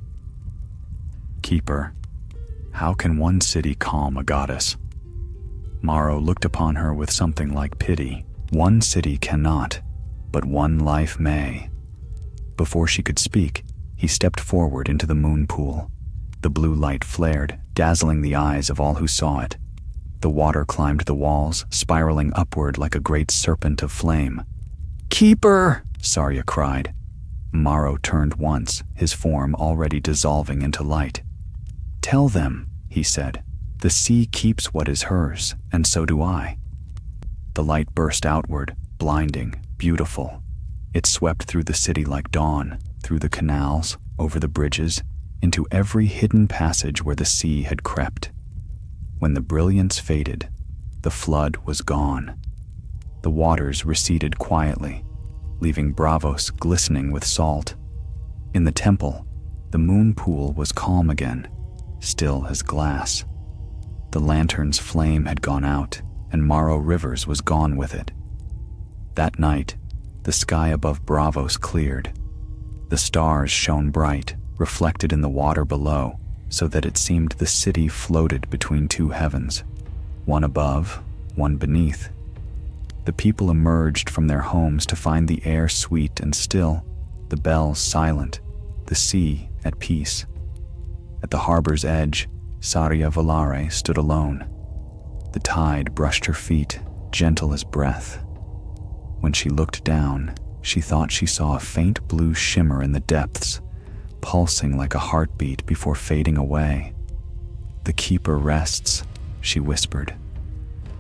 "Keeper, how can one city calm a goddess?" Maro looked upon her with something like pity. "One city cannot, but one life may." Before she could speak, he stepped forward into the moon pool. The blue light flared, dazzling the eyes of all who saw it. The water climbed the walls, spiraling upward like a great serpent of flame. "Keeper!" Sarya cried. Maro turned once, his form already dissolving into light. "Tell them," he said, "the sea keeps what is hers, and so do I." The light burst outward, blinding, beautiful. It swept through the city like dawn, through the canals, over the bridges, into every hidden passage where the sea had crept. When the brilliance faded, the flood was gone. The waters receded quietly, leaving Braavos glistening with salt. In the temple, the moon pool was calm again, still as glass. The lantern's flame had gone out, and Maro Rivers was gone with it. That night, the sky above Braavos cleared. The stars shone bright, reflected in the water below, so that it seemed the city floated between two heavens, one above, one beneath. The people emerged from their homes to find the air sweet and still, the bells silent, the sea at peace. At the harbor's edge, Sarya Volare stood alone. The tide brushed her feet, gentle as breath. When she looked down, she thought she saw a faint blue shimmer in the depths, pulsing like a heartbeat before fading away. "The keeper rests," she whispered.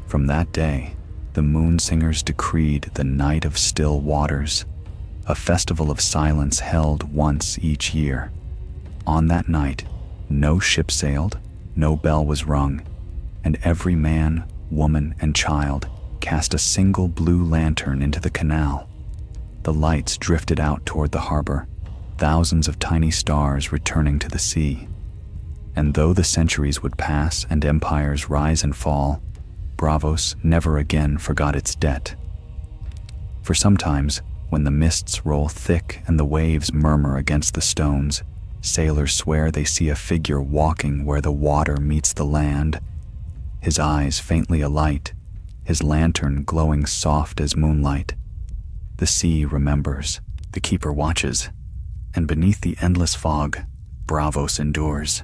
From that day, the moon singers decreed the night of still waters, a festival of silence held once each year. On that night, no ship sailed, no bell was rung, and every man, woman, and child cast a single blue lantern into the canal. The lights drifted out toward the harbor, thousands of tiny stars returning to the sea. And though the centuries would pass and empires rise and fall, Braavos never again forgot its debt. For sometimes, when the mists roll thick and the waves murmur against the stones, sailors swear they see a figure walking where the water meets the land, his eyes faintly alight, his lantern glowing soft as moonlight. The sea remembers, the keeper watches, and beneath the endless fog, Braavos endures.